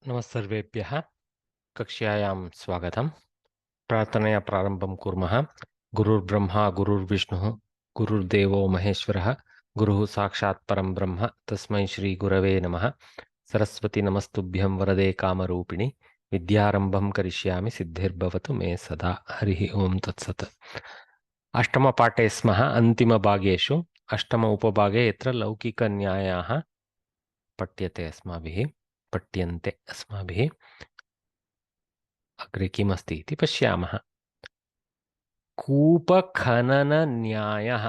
नमस्सर्वेभ्यः कक्ष्यायां स्वागतं। प्रार्थनया प्रारम्भं कुर्मः। गुरुर्ब्रह्मा गुरुर्विष्णुः गुरुर्देवो महेश्वरः गुरुः साक्षात् परं ब्रह्म तस्मै श्री गुरवे नमः। सरस्वती नमस्तुभ्यं वरदे कामरूपिणि विद्यारम्भं करिष्यामि सिद्धिर्भवतु मे सदा। हरिः ओं तत्सत्। अष्टमपाठे स्मः अन्तिमभागेषु अष्टम उपभागे यत्र लौकिकन्यायाः पठ्यन्ते अस्माभिः अग्रे किमस्ति इति पश्यामः। कूपखननन्यायः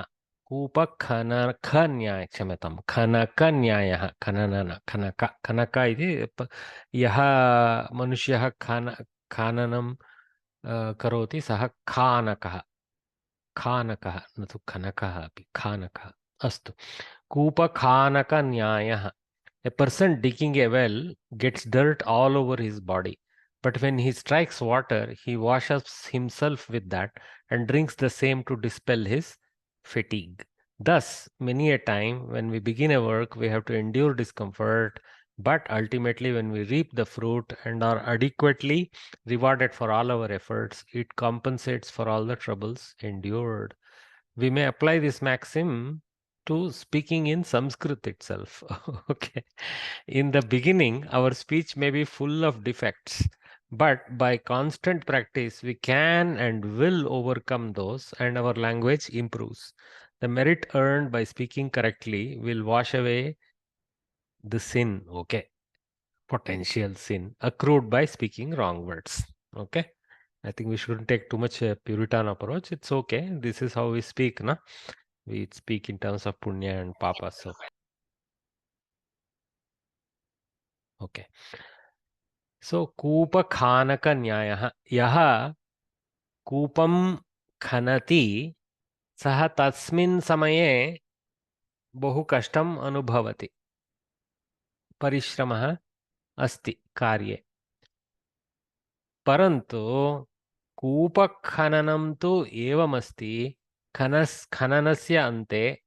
क्षम्यतां खनकन्यायः खनक इति यः मनुष्यः खननं करोति सः खानकः न तु खनकः अपि खानकः। अस्तु, कूपखानकन्यायः. A person digging a well gets dirt all over his body, but when he strikes water, he washes himself with that and drinks the same to dispel his fatigue. Thus, many a time when we begin a work, we have to endure discomfort, but ultimately, when we reap the fruit and are adequately rewarded for all our efforts, it compensates for all the troubles endured. We may apply this maxim to speaking in Sanskrit itself. Okay. In the beginning, our speech may be full of defects, but by constant practice, we can and will overcome those, and our language improves. The merit earned by speaking correctly will wash away the sin, okay, potential sin accrued by speaking wrong words. Okay. I think we shouldn't take too much Puritan approach. It's okay. This is how we speak, na? We speak in terms of punya and papa. So, okay. So, Koopa Khanaka Nyayah. Yaha Koopam Khanati Saha Tasmin Samaye Bahu Kashtam Anubhavati. Parishramah Asti Karye. Parantu Koopa tu evamasti खननस्य अन्ते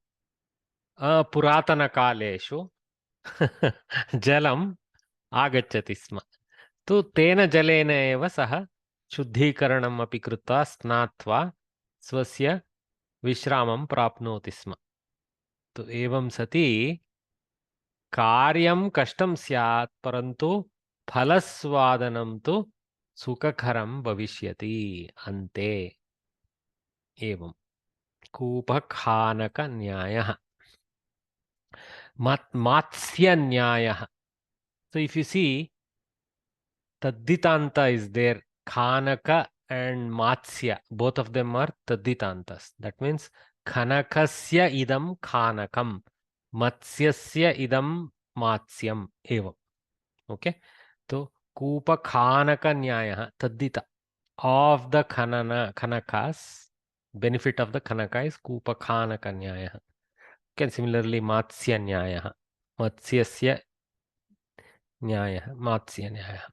पुरातनकालेषु जलम् आगच्छति स्म। तु तेन जलेन एव सः शुद्धीकरणम् अपि कृत्वा स्नात्वा स्वस्य विश्रामं प्राप्नोति स्म। तु एवं सति कार्यं कष्टं स्यात्, परन्तु फलस्वादनं तु सुखकरं भविष्यति अन्ते। एवं कूपखानकन्यायः। Matsya-nyayah. So if you see, Tadditanta is there. Khanaka and Matsya, both of them are Tadditantas. That means Khanakasya idam Khanakam, Matsyasya idam Matsyam evam. Okay. So Kupa Khanaka Nyayah, Taddita. Of the Khanakas, benefit of the Khanaka is Kupa Khanaka Nyayah. Okay, similarly, Matsya Nyayah. Matsyasya Nyayah, Matsya Nyayah.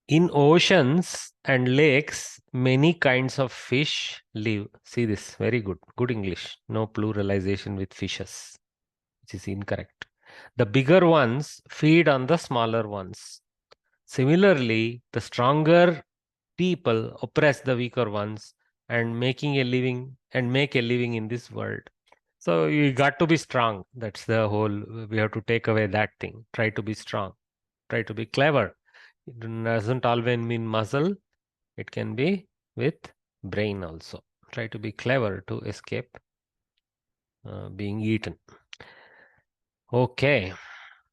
In oceans and lakes, many kinds of fish live. See this, very good. Good English. No pluralization with fishes, which is incorrect. The bigger ones feed on the smaller ones. Similarly, the stronger people oppress the weaker ones and make a living in this world. So you got to be strong. That's the whole, we have to take away that thing. Try to be strong. Try to be clever. It doesn't always mean muscle. It can be with brain also. Try to be clever to escape being eaten. Okay.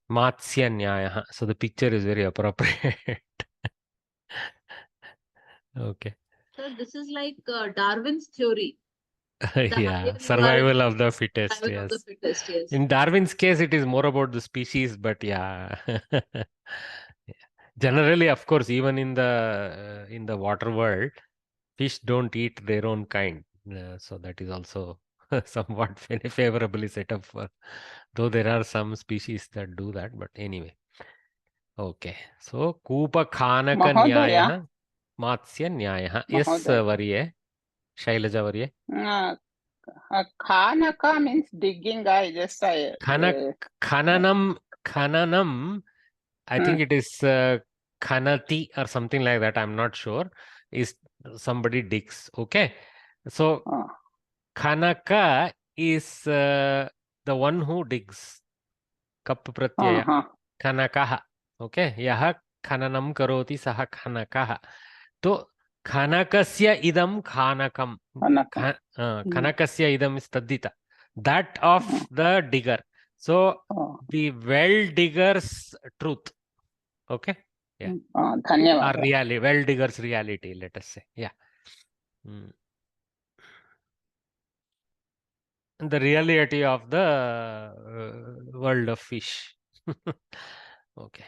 Matsya Nyaya. So the picture is very appropriate. Okay. So this is like Darwin's theory. Yeah, survival of the fittest. Survival Yes. of the fittest, yes. In Darwin's case, it is more about the species, but yeah. Generally, of course, even in the water world, fish don't eat their own kind. So that is also somewhat favorably set up for, though there are some species that do that, but anyway. Okay. So, Koopa Khanaka Nyayah, Matsya Nyayah. Yes, Varye. Shailaja Varye. Khanaka means digging. I just say. Khananam I think it is Khanati or something like that. I'm not sure. Is somebody digs. Okay. So Khanaka is the one who digs. Kap pratyaya. Khanakaha. Okay. Yaha khananam karoti saha khanakaha. तो खनकस्य इदं खानकम खनकस्य idam is tadita, that of the digger. So the well digger's truth. Okay. Yeah. Or reality, well digger's reality, let us say. Yeah. The reality of the world of fish. Okay.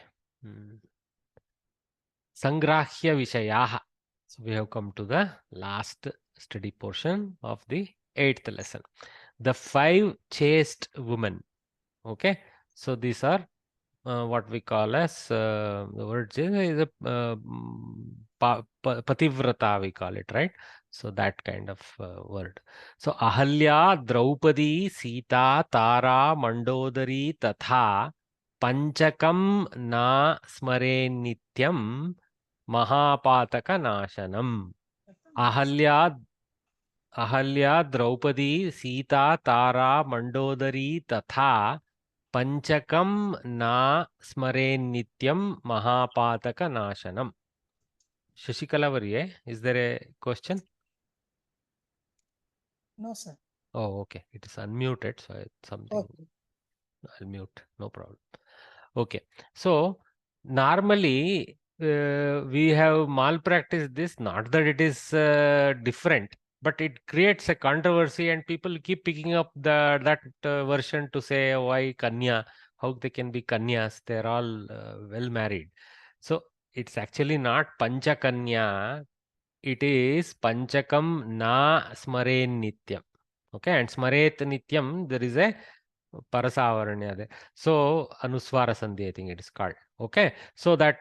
Sangrahya Vishayaha. So we have come to the last study portion of the 8th lesson. The 5 chaste women. Okay. So these are what we call as the word is a pativrata, we call it, right? So that kind of word. So Ahalya, Draupadi, Sita, Tara, Mandodari, Tatha, Panchakam na smare nityam Mahapataka Nashanam. Ahalya, Draupadi, Sita, Tara, Mandodari, Tatha, Panchakam na smare nityam Mahapataka Nashanam. Shashikala Varye, is there a question? No, sir. Oh, okay. It is unmuted, so it's something. Okay. I'll mute, no problem. Okay. So normally we have malpracticed this, not that it is different, but it creates a controversy and people keep picking up that version to say why Kanya, how they can be Kanyas, they're all well married. So it's actually not Pancha Kanya, it is Panchakam na smare nityam. Okay, and smaret nityam, there is a Parasavaranya there. So Anuswara Sandhi, I think it is called. Okay. So that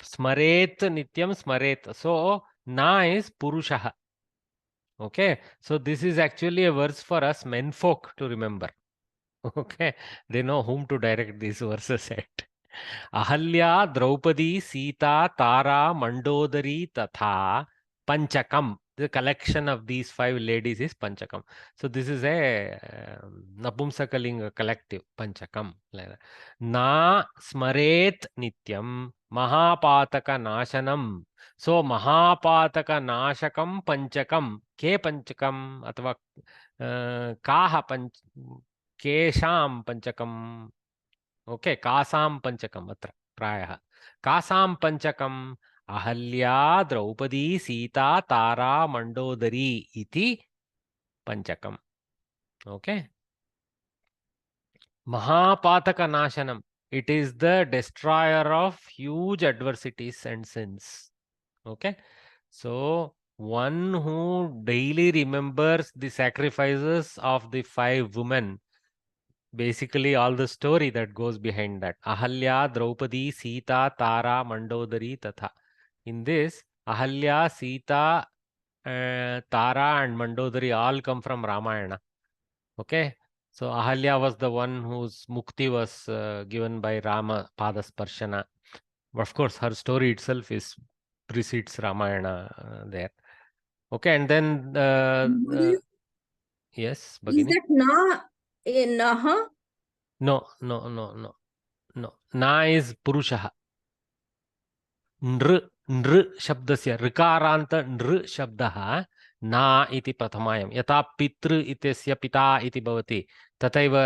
Smaret Nityam Smaret. So Na is Purushaha. Okay. So this is actually a verse for us menfolk to remember. Okay. They know whom to direct these verses at. Ahalya, Draupadi, Sita, Tara, Mandodari, Tatha, Panchakam. The collection of these 5 ladies is Panchakam. So this is a Napumsakalinga collective, Panchakam. Like that. Na smaret nityam Mahapataka Nashanam. So Mahapataka Nashakam Panchakam. Ke Panchakam atva Kaha Kesham Panchakam. Okay, Kasam Panchakam atra prayah. Kasam Panchakam Ahalya, Draupadi, Sita, Tara, Mandodari iti Panchakam. Okay. Mahapataka Nashanam. It is the destroyer of huge adversities and sins. Okay. So one who daily remembers the sacrifices of the 5 women, basically all the story that goes behind that. Ahalya, Draupadi, Sita, Tara, Mandodari, Tatha. In this, Ahalya, Sita, Tara and Mandodari all come from Ramayana. Okay. So Ahalya was the one whose mukti was given by Rama Padasparshana. Of course, her story itself precedes Ramayana there. Okay, and then yes, Is Bhagini. that na in naha? No. Na is Purushaha. नृ नृ शब्दस्य ऋकारान्त नृ शब्दः ना इति प्रथमायां यथा पितृ इत्यस्य पिता इति भवति तथैव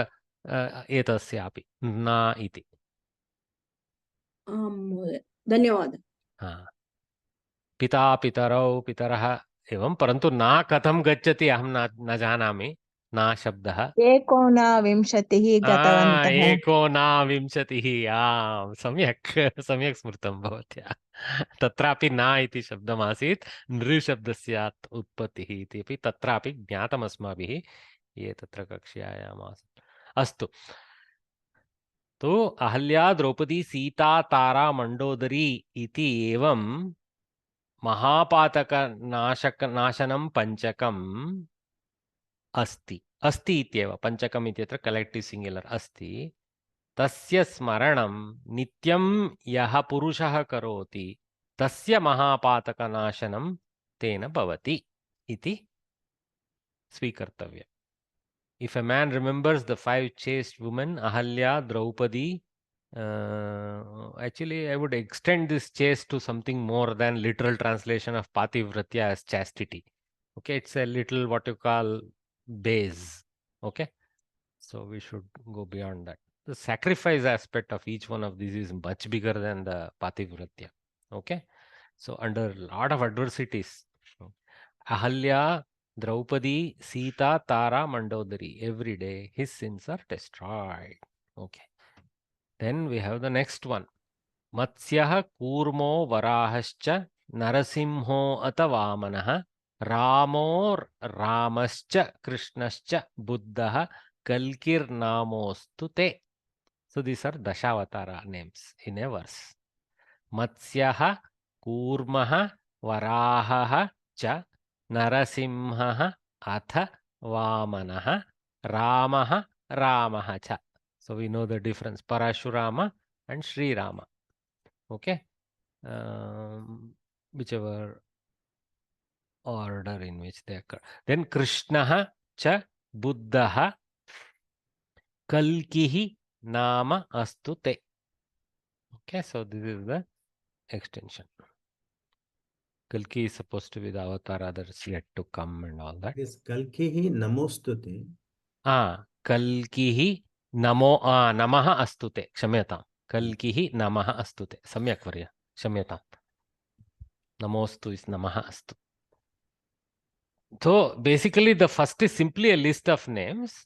एतस्यापि ना इति धन्यवादः पिता पितरौ पितरः एवं परन्तु ना कथं गच्छति अहं न जानामि ना शब्दः एकोनविंशतिः गतवन्तः एकोनविंशतिः सम्यक् सम्यक् स्मृतं भवत्या तत्रापि न इति शब्दमासीत् नृशब्दस्यात् उत्पत्तिः इति अपि तत्रापि ज्ञातम् अस्माभिः ये तत्र कक्ष्यायाम् आसन् अस्तु तो अहल्या द्रौपदी सीता तारा मंडोदरी इति एवं महापातक नाशनं पंचकम् अस्ति अस्ति इत्येव पंचकम् इत्यत्र कलेक्टिव् सिंगुलर् अस्ति tasya smaranam nityam yaha purushah karoti tasya mahapataka nashanam tena bhavati iti svikartavya. If a man remembers the 5 chaste women, Ahalya, Draupadi, actually I would extend this chaste to something more than literal translation of Pativratya as chastity. Okay, it's a little what you call base. Okay, so we should go beyond that. The sacrifice aspect of each one of these is much bigger than the Pativratya. Okay, so under a lot of adversities, Ahalya, Draupadi, Sita, Tara, Mandodari, every day his sins are destroyed. Okay. Then we have the next one. Matsyah Kurmo Varahascha Narasimho Atavamanah Ramor Ramascha Krishnascha Buddha Kalkir Namostu Te. So these are Dashavatara names in a verse. Matsyah Kurmah Varahah Cha Narasimha Atha Vamanah Ramah Ramah Cha. So we know the difference. Parashurama and Sri Rama. Okay. Whichever order in which they occur. Then Krishna Cha Buddha Kalkihi Nama Astu Te. Okay. So this is the extension. Kalki is supposed to be the avatar, others yet to come and all that. This Kalkihi Namostute. Kalkihi Namo Namaha Astute. Kshamyatam. Kalkihi Namaha Astute. Samyak Varya. Kshamyatam. Namostu is Namaha Astu. So basically the first is simply a list of names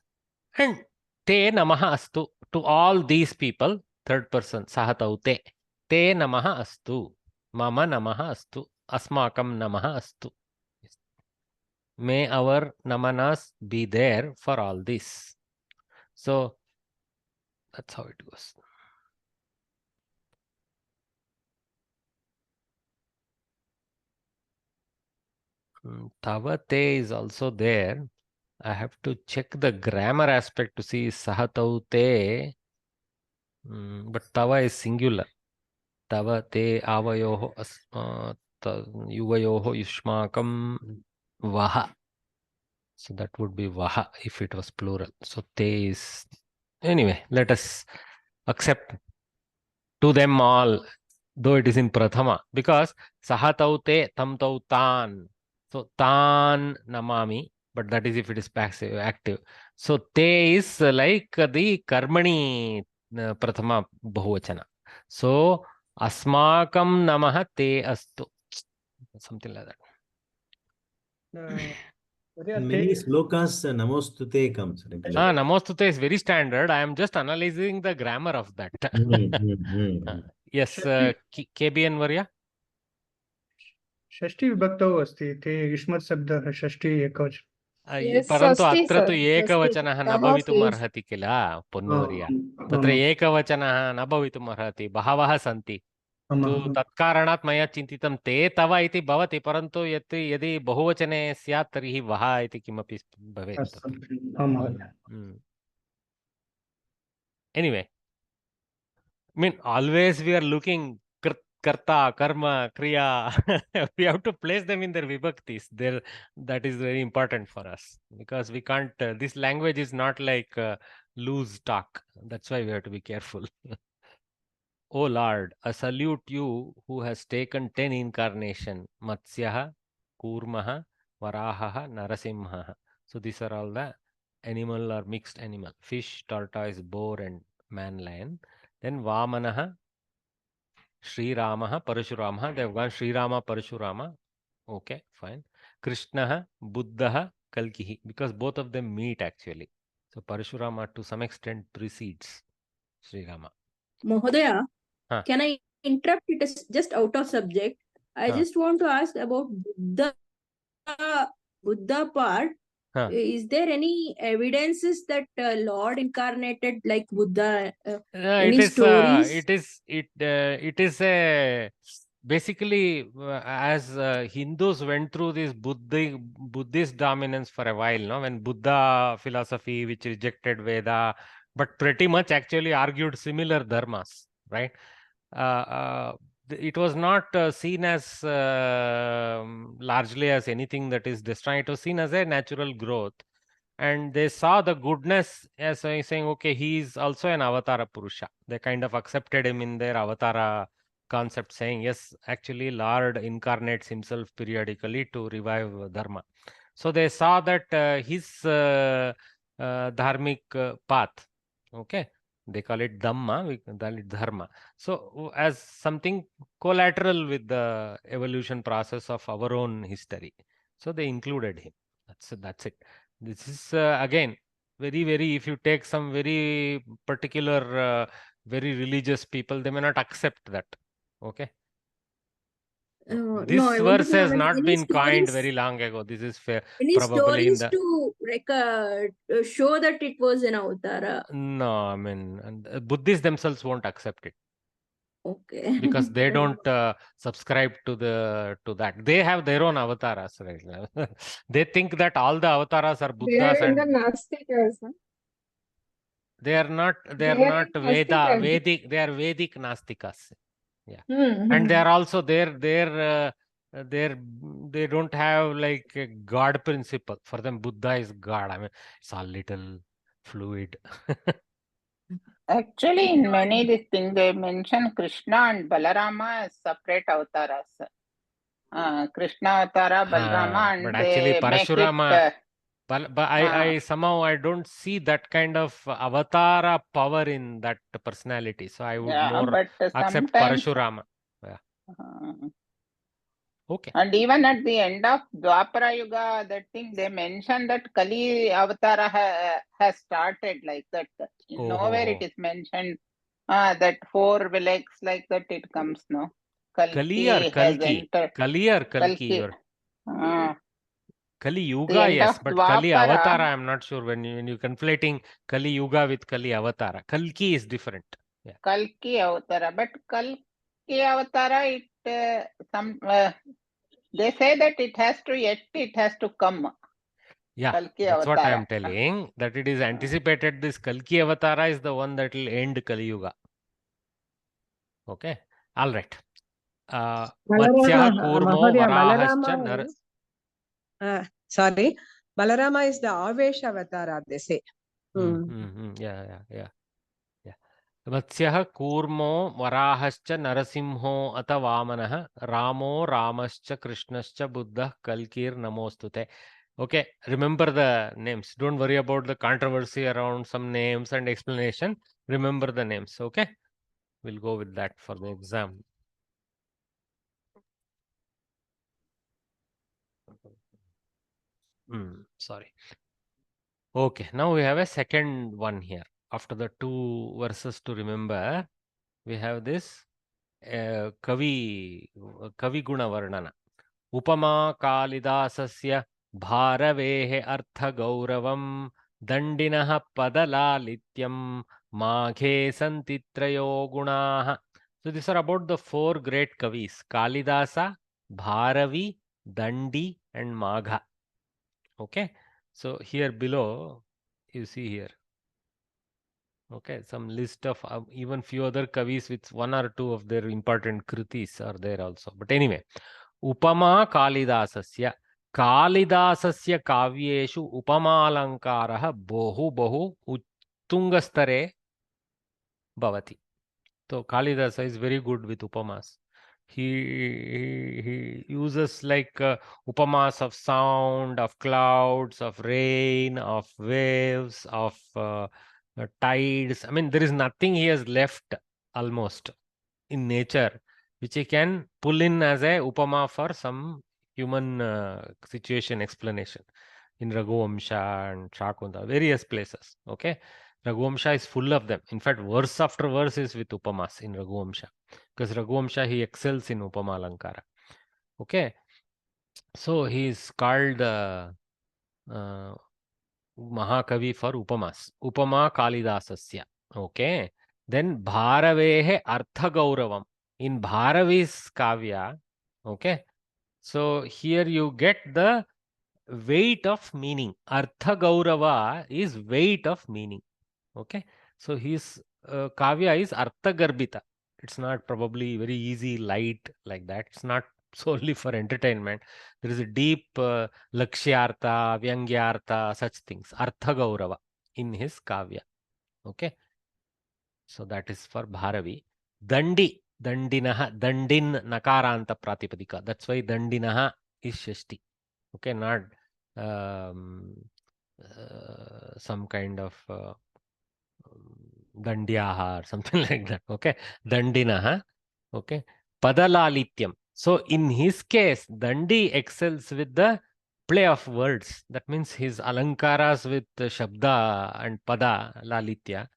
and Te Namaha Astu to all these people, third person, Sahataute. Te Namaha Astu. Mama Namaha Astu. Asmakam Namaha Astu. May our namanas be there for all this. So that's how it goes. Tavate is also there. I have to check the grammar aspect to see Sahataute. But Tava is singular. Tavate avayoho yuvayoho yushmakam vaha. So that would be vaha if it was plural. So te is... Anyway, let us accept to them all, though it is in prathama, because sahataute tamtau tan. So tan namami, but that is if it is passive, active. So te is like the karmani prathama bahuvachana. So asmakam namaha te astu. Something like that. In many slokas, Namostute comes regularly. Namostute is very standard. I am just analyzing the grammar of that. Yes, KBN Varya? षष्ठी विभक्तौ अस्ति ते युष्मत् शब्दः षष्ठी एकवचन परन्तु अत्र तु एकवचनः न भवितुम् अर्हति किल पोन्नुवर्य तत्र एकवचनः न भवितुम् अर्हति बहवः सन्ति तत्कारणात् मया चिन्तितं ते तव इति भवति परन्तु यदि बहुवचने स्यात् तर्हि वः इति किमपि भवेत् anyway I mean, always we are looking karta, karma, kriya. We have to place them in their vibhaktis. That is very important for us because we can't. This language is not like loose talk. That's why we have to be careful. O Lord, I salute you who has taken 10 incarnation: Matsyaha, Kurmaha, Varahaha, Narasimhaha. So these are all the animal or mixed animal: fish, tortoise, boar, and man, lion. Then Vamanaha, Sri Ramaha, Parashuramaha. They have gone Sri Rama, Parashurama. Okay, fine. Krishnaha, Buddhaha, Kalkihi. Because both of them meet actually. So Parashurama to some extent precedes Sri Rama. Mohodaya, can I interrupt? It is just out of subject. I just want to ask about Buddha part. Is there any evidences that Lord incarnated like Buddha? Any stories? It is a basically as Hindus went through this Buddhist dominance for a while. No, when Buddha philosophy, which rejected Veda, but pretty much actually argued similar dharmas, right? It was not seen as largely as anything that is destroying. It was seen as a natural growth. And they saw the goodness as saying, okay, he is also an avatara Purusha. They kind of accepted him in their avatara concept, saying, yes, actually, Lord incarnates himself periodically to revive Dharma. So they saw that his dharmic path, okay, they call it Dhamma, we call it Dharma. So as something collateral with the evolution process of our own history. So they included him. That's it. This is again very, if you take some very particular very religious people, they may not accept that. Okay. No, This I want to verse know has not any been coined stories, very long ago. This is any probably in stories the to show that it was an avatara. no, I mean, and Buddhists themselves won't accept it Okay. because they don't subscribe to that. They have their own avatars, right? They think that all the avatars are They Buddhas, are in the and Nastikas. Huh? they are not They are in Nastikas. Vedic. They are Vedic Nastikas. Yeah. Hmm, And they hmm. are also they don't have like a God principle. For them, Buddha is God. I mean, it's all little fluid. Actually, in many this thing they mention Krishna and Balarama as separate avatars. Krishna avatara, Balarama, But and actually, they make it. Parashurama, but I somehow I don't see that kind of avatara power in that personality. So I would Yeah, more but accept sometimes. Parashurama. Yeah. Okay. And even at the end of Dwapara Yuga, that thing they mention that Kali avatara has started like that. Nowhere it is mentioned that 4 legs like that it comes, no. Kali or has Kalki? entered. Kali or Kalki? The Kali Yuga, end yes, of but Kali Dwapara. Avatara, I'm not sure when you conflating Kali Yuga with Kali Avatara. Kalki is different. Yeah. Kalki avatara, but Kalki avatara, they say that it has to come. Yeah, Kalki that's what I am avatara. telling. That it is anticipated. This Kalki Avatara is the one that will end Kali Yuga. Okay, all right. Vatsyaha Kurmo Varahascha Sorry, Balarama is the Avesha Avatara, they say. Yeah. Vatsyaha Kurmo Varahascha Narasimho Ata Vamanah Ramo Ramascha Krishnascha Buddha Kalkir Namostute. Okay, remember the names. Don't worry about the controversy around some names and explanation. Remember the names. Okay, we'll go with that for the exam. Sorry. Okay, now we have a second one here. After the 2 verses to remember, we have this Kavi Guna Varnana. Upama Kalidasasya Bharavehe Artha Gauravam Dandinaha Padalalityam Maghe Santitrayo Gunaha. So these are about the 4 great Kavis: Kalidasa, Bharavi, Dandi, and Magha. Okay, so here below you see here. Okay, some list of even few other Kavis with 1 or 2 of their important kritis are there also. But anyway, Upama Kalidasasya kavyeshu upamalankaraha bohu uttungastare bhavati. So Kalidasa is very good with upamas. He uses like upamas of sound, of clouds, of rain, of waves, of tides. I mean, there is nothing he has left almost in nature which he can pull in as a upama for some human situation explanation. In Raghuvamsha and Shakuntala, various places. Okay, Raghuvamsha is full of them. In fact, verse after verse is with upamas in Raghuvamsha, because Raghuvamsha he excels in upama alankara. Okay, so he is called Mahakavi for upamas. Upama Kalidasasya. Okay, then Bharavehe Artha Gauravam. In Bharavi's Kavya, okay, so here you get the weight of meaning. Artha Gaurava is weight of meaning. Okay, So his kavya is arthagarbita. It's not probably very easy, light like that. It's not solely for entertainment. There is a deep lakshyartha, vyangyartha, such things, arthagaurava in his kavya. Okay. So that is for Bharavi. Dandi, Dandinaha, Dandin Nakaranta Pratipadika. That's why Dandinaha is Shashti. Okay, not some kind of Dandyaha or something like that. Okay, Dandinaha. Okay, Padalalityam. So in his case, Dandi excels with the play of words. That means his alankaras with Shabda and Pada Lalitya,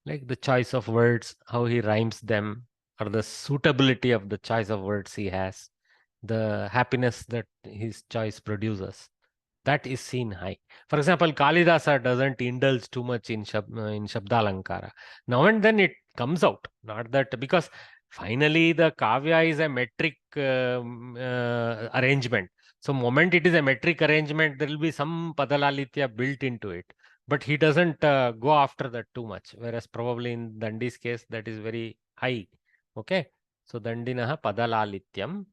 like the choice of words, how he rhymes them, or the suitability of the choice of words he has, the happiness that his choice produces. That is seen high. For example, Kalidasa doesn't indulge too much in Shabdalankara. Now and then it comes out. Not that, because finally the Kavya is a metric arrangement. So moment it is a metric arrangement, there will be some Padalalitya built into it. But he doesn't go after that too much. Whereas probably in Dandi's case, that is very high. Okay. So Dandinaha Padalalityam.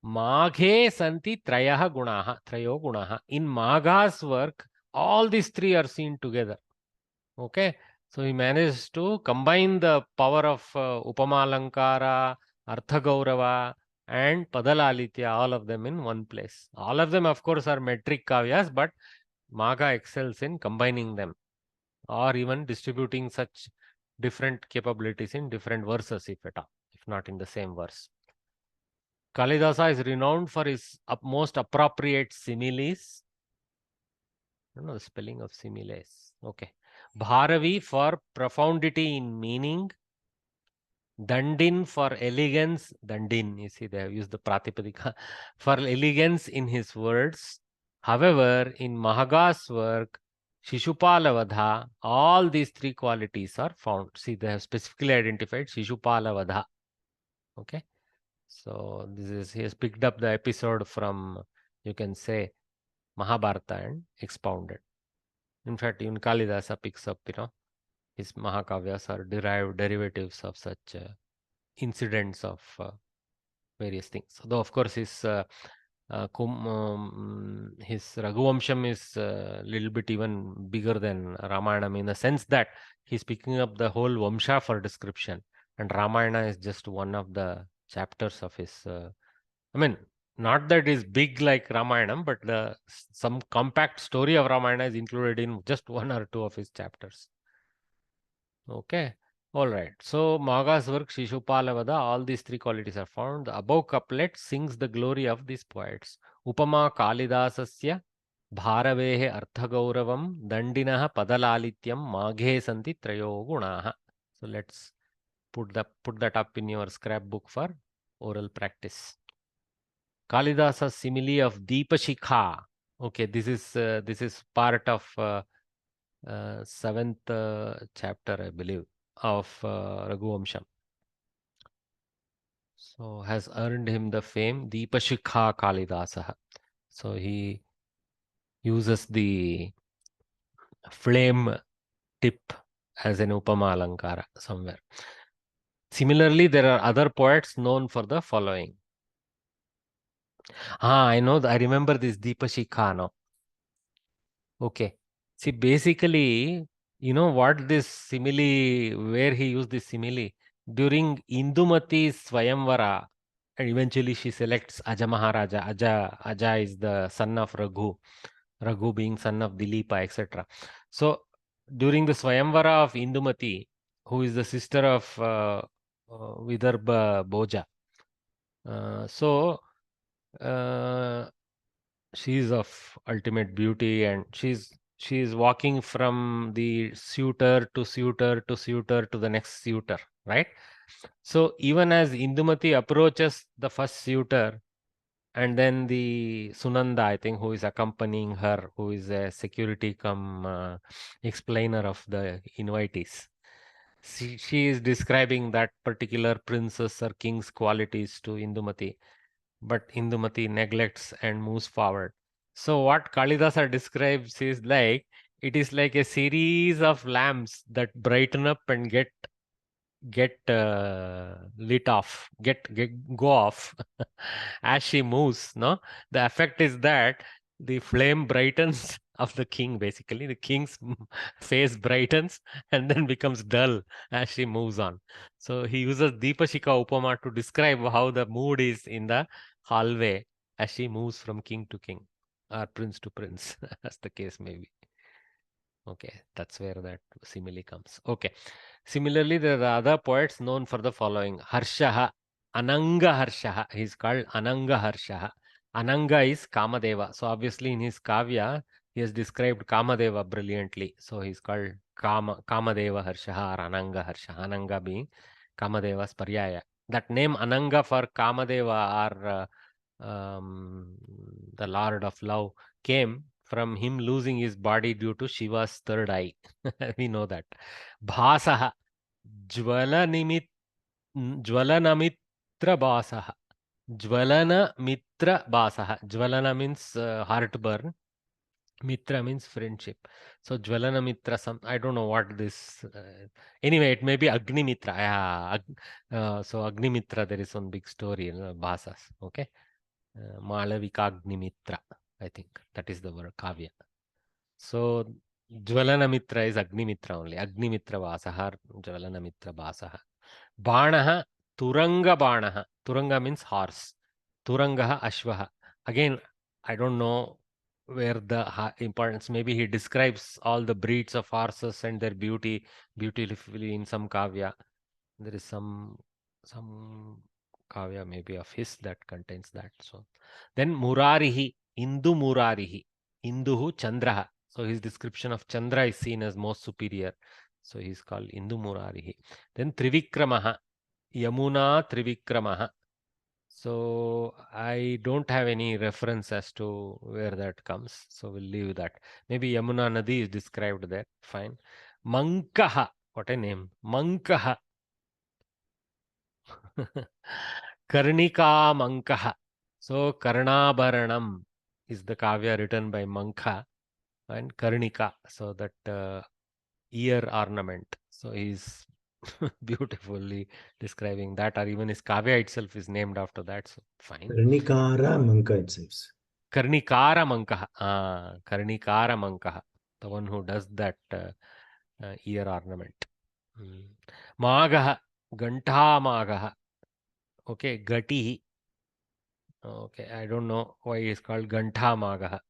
Maghe santi trayaha gunaha, trayo gunaha. In Magha's work, all these three are seen together. Okay. So he managed to combine the power of Upamalankara, Arthagaurava, and Padalalitya, all of them in one place. All of them, of course, are metric kavyas, but Magha excels in combining them or even distributing such different capabilities in different verses, if at all, if not in the same verse. Kalidasa is renowned for his most appropriate similes. I don't know the spelling of similes. Okay. Bharavi for profundity in meaning. Dandin for elegance. Dandin, you see, they have used the Pratipadika for elegance in his words. However, in Mahaga's work, Shishupalavadha, all these three qualities are found. See, they have specifically identified Shishupalavadha. Okay. So this is, he has picked up the episode from, you can say, Mahabharata and expounded. In fact, even Kalidasa picks up, his Mahakavyas are derivatives of such incidents of various things. Though, of course, his Raghuvamsham is a little bit even bigger than Ramayana in the sense that he's picking up the whole Vamsha for description, and Ramayana is just one of the chapters of his. Not that is big like Ramayana, but some compact story of Ramayana is included in just one or two of his chapters. Okay. All right. So Maga's work, Shishupalavada, all these three qualities are found. The above couplet sings the glory of these poets. Upama Kalidasasya Bharavehe Arthagauravam Dandinaha Padalalityam Maghe Santi Trayo Gunaha. So let's put that up in your scrapbook for oral practice. Kalidasa's simile of Deepashikha. Okay, this is part of 7th chapter, I believe, of Raghuvamsham. So has earned him the fame Deepashikha Kalidasa. So he uses the flame tip as an Upama Alankara somewhere. Similarly, there are other poets known for the following. I know. I remember this Deepashikha now. Okay. See, basically, you know what this simile, where he used this simile? During Indumati's Swayamvara, and eventually she selects Aja Maharaja. Aja is the son of Raghu. Raghu being son of Dilipa, etc. So, during the Swayamvara of Indumati, who is the sister of Vidarbha Bhoja. She is of ultimate beauty, and she's walking from the suitor to suitor to suitor to the next suitor, right? So even as Indumati approaches the first suitor, and then the Sunanda, I think, who is accompanying her, who is a security explainer of the invitees, she is describing that particular princess or king's qualities to Indumati. But Indumati neglects and moves forward. So what Kalidasa describes is like It is like a series of lamps that brighten up and get lit off, go off as she moves. No, the effect is that the flame brightens of the king. Basically, the king's face brightens and then becomes dull as she moves on. So he uses Deepashika Upama to describe how the mood is in the hallway as she moves from king to king or prince to prince, as the case may be. Okay, that's where that simile comes. Okay. Similarly, there are other poets known for the following. Harshaha, Ananga Harshaha. He is called Ananga Harshaha. Ananga is Kamadeva. So obviously in his Kavya, he has described Kamadeva brilliantly. So he is called Kamadeva Harshaha or Ananga Harshaha. Ananga being Kamadeva's Paryaya. That name Ananga for Kamadeva or the Lord of Love came from him losing his body due to Shiva's third eye. We know that. Bhasaha, Jwalanamitra Basaha. Jwalana Mitra Basaha. Jwalana means heartburn. Mitra means friendship. So Jwalana Mitra, I don't know what this. Anyway, it may be Agni Mitra. Yeah, so Agni Mitra, there is one big story in Bhasas. Okay. Malavika Agni Mitra. I think that is the word Kavya. So Jwalana Mitra is Agni Mitra only. Agni Mitra Vasaha, Jwalana Mitra Vasaha. Banaha, Turanga Banaha. Turanga means horse. Turangaha Ashvaha. Again, I don't know where the importance. Maybe he describes all the breeds of horses and their beauty beautifully in some kavya. There is some kavya maybe of his that contains that. So then Murarihi, Indu Murarihi, Induhu Chandraha. So his description of Chandra is seen as most superior. So he's called Indu Murarihi. Then Trivikramaha, Yamuna Trivikramaha. So I don't have any reference as to where that comes. So we'll leave that. Maybe Yamuna Nadi is described there. Fine. Mankaha. What a name. Mankaha. Karnika Mankaha. So Karnabharanam is the kavya written by Manka and Karnika. So that ear ornament. So he's beautifully describing that, or even his kavya itself is named after that. So fine. Karnikara Manka itself. Karnikara Mankaha. Karnikara Mankaha. The one who does that ear ornament. Magaha. Gantha Magaha. Okay. Gatihi. Okay. I don't know why it's called Gantha Magaha.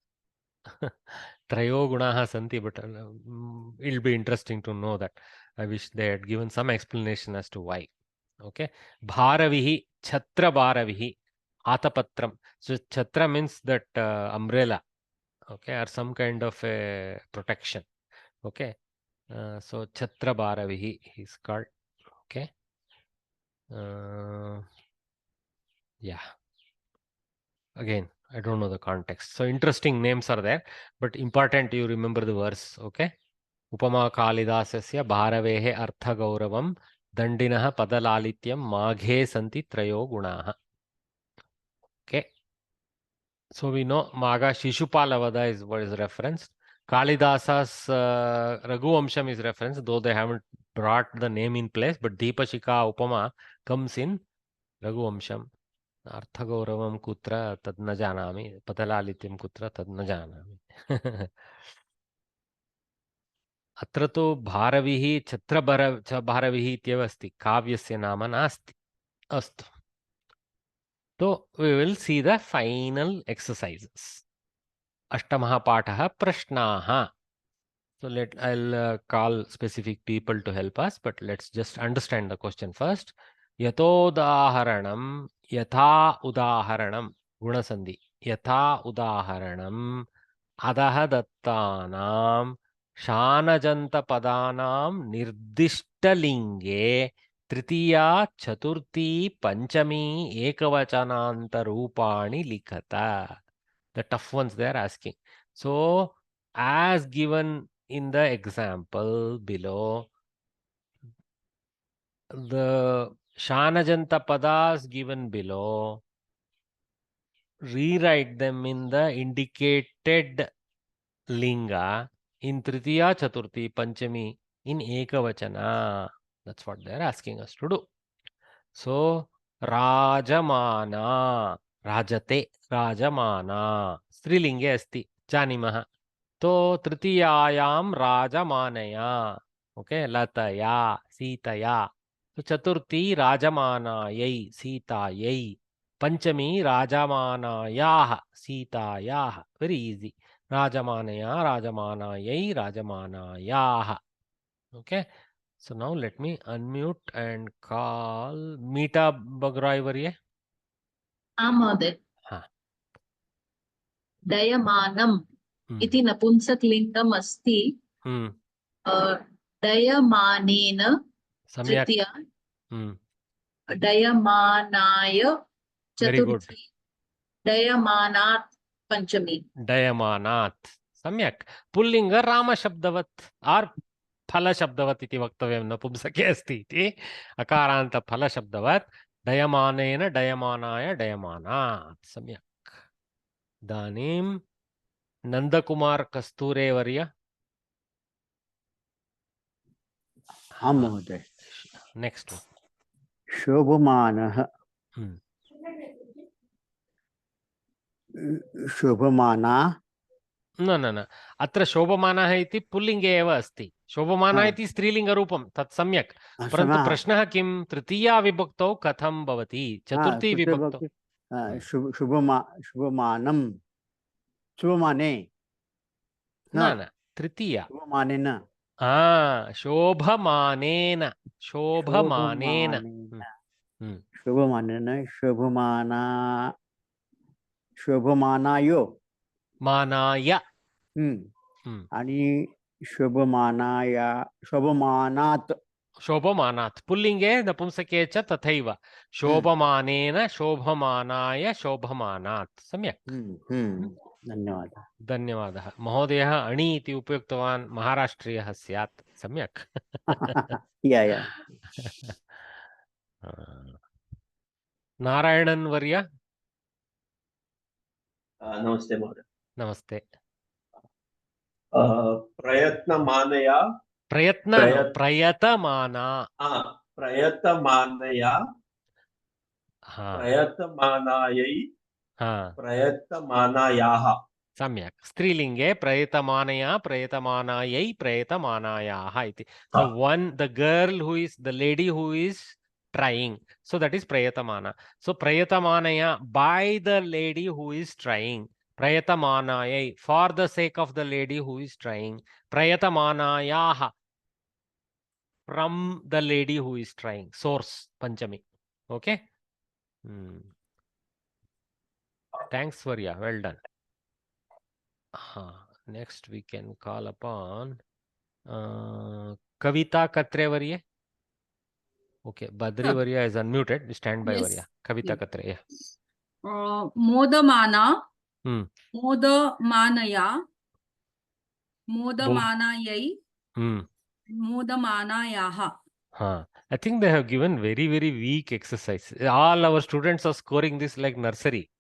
Trayo gunaha santi, but it'll be interesting to know that. I wish they had given some explanation as to why. Okay. Bharavihi, Chhatra Bharavihi, Atapatram. So Chhatra means that umbrella. Okay. Or some kind of a protection. Okay. So Chhatra Bharavihi is called. Okay. Yeah. Again, I don't know the context. So interesting names are there, but important you remember the verse. Okay. Upama Kalidasasya Bharavehe Artha Gauravam Dandinaha Padalalityam Maghe Santi Trayo Gunaha. Okay. So we know Maga Shishupalavada is what is referenced. Kalidasa's Raghuvamsham is referenced, though they haven't brought the name in place, but Deepashika Upama comes in Raghuvamsham. Arthagauravam kutra tad na janami, Padalalityam kutra tad na janami. अत्र तु भारविः छत्रभारविः इत्येव अस्ति, काव्यस्य नाम नास्ति. अस्तु. So we will see the final exercises. अष्टमः पाठः प्रश्नाः. So I'll call specific people to help us, but let's just understand the question first. यतोदाहरणं यथा उदाहरणं गुणसन्धि यथा उदाहरणं अधः दत्तानां शानजन्तपदानां निर्दिष्टलिङ्गे तृतीया चतुर्थी पंचमी ekavachanantaroopani likhata. The tough ones they are asking. So as given in the example below, the Shanajanta padas given below, rewrite them in the indicated linga in Tritiya, Chaturthi, Panchami, in Ekavachana. That's what they're asking us to do. So, Rajamana, Rajate, Rajamana, Strilinge asti, Janimah. तो तृतीयायाम राजमानया, okay, लतया सीतया, तो चतुर्थी राजमानायै सीतायै, पंचमी राजमानायाः सीतायाः, very easy, राजमानया राजमानायै राजमानायाः. Okay, so now let me unmute and call Meeta Bagroy Varye. महोदय. हाँ. दयमानम् हम्म. इति नपुंसकलिङ्गम् अस्ति. हम्म. दयमानेन सम्यक्. तृतीया, हम्म. दयमानाय Very good. चतुर्थी, दयमानात् पंचमी. दयमानात्, सम्यक्. पुल्लिङ्ग रामशब्दवत् आर् फलशब्दवत् इति वक्तव्यं, नपुंसके अस्ति इति अकारान्त फलशब्दवत्. दयमानेन दयमानाय दयमानात्, सम्यक्. इदानीं नन्दकुमार कस्तूरे वर्य. हाँ महोदय. Next one. शोभमानः. शोभमाना. न न न, अत्र शोभमानः इति पुल्लिङ्गे एव अस्ति. शोभमानः इति स्त्रीलिङ्गरूपं, तत् सम्यक्. परन्तु प्रश्नः किं, तृतीया विभक्तौ कथं भवति, चतुर्थी विभक्तौ. शुभमानं, शुभमाने. न न, तृतीया. शुभमानेन. शोभमानेन, शोभमानेन, शोभमानेन, शोभमाना, शोभमानायो. मानाय. आणि शोभमानाया, शोभमानात्. शोभमानात् पुल्लिङ्गे नपुंसके च तथैव. शोभमानेन शोभमानाय शोभमानात्, सम्यक्. धन्यवादः. धन्यवादः. महोदयः अणि इति उपयुक्तवान्, महाराष्ट्रियः स्यात्, सम्यक्. या. नारायणन् वर्य. नमस्ते महोदय. नमस्ते. प्रयत्नमानया. प्रयतमाना. प्रयतमानया. प्रयतमानायै. प्रयतमानायाः. सम्यक्. स्त्रीलिङ्गे प्रयतमानया प्रयतमानायै प्रयतमानायाः इति. So one, the girl who is, the lady who is trying, so that is prayatamana. So prayatamanaya, by the lady who is trying. Prayatamanayai, for the sake of the lady who is trying. Prayatamanayah, from the lady who is trying. Source, Panchami. Okay. Thanks, Varya. Well done. Next we can call upon Kavita Katre Varya. Okay, Badri Varya is unmuted. Stand by, Varya. Kavita Katre. Yeah. Modamana, Modamanaya, Modamanayai, Modamanayaha. I think they have given very, very weak exercise. All our students are scoring this like nursery.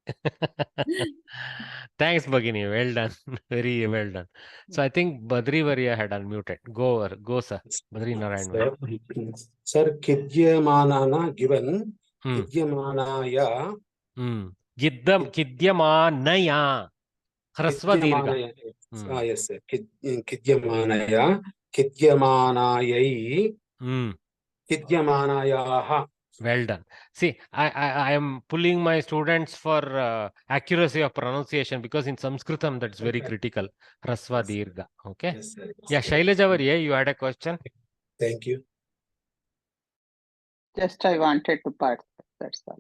Thanks, Bhagini. Well done. Very well done. So I think Badri Varya had unmuted. Go, sir. Badri Narayan. Sir, Kidyamanana given. Kidyamanaya. Kidyamanaya. Hrasva dirgha. Yes, sir. Kidyamanaya. Kidyamanayai. Kidyamanayaha. Well done. See, I am pulling my students for accuracy of pronunciation, because in Samskritam that's very critical. Hrasva dirgha. Okay. Yes, sir. Yeah, Shailaja Varya, you had a question. Thank you. Just I wanted to participate. That's all.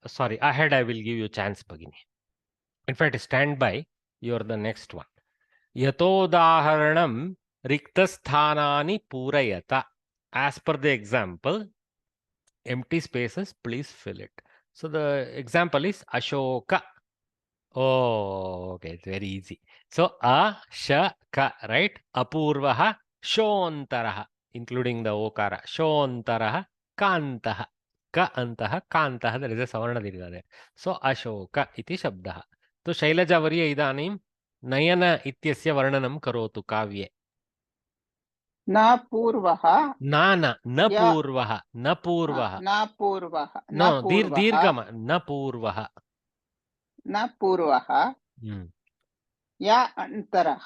Sorry, ahead I will give you a chance, Bhagini. In fact, stand by. You are the next one. Yatodaharanam riktasthanani purayata. As per the example, empty spaces, please fill it. So the example is Ashoka. Oh, okay, it's very easy. So Ashaka, right? Apurvaha, Shontaraha, including the Okara. Shontaraha, Kantaha. Ka antaha, Kantaha, there is a Savarna Dirgha there. So Ashoka iti Shabdaha. So Shailaja Varya idanim नयन इत्यस्य वर्णनं करोतु काव्ये. न पूर्वः न पूर्वः, न पूर्वः. न पूर्वः, No, दीर्घम, न पूर्वः. न पूर्वः. य अन्तरः.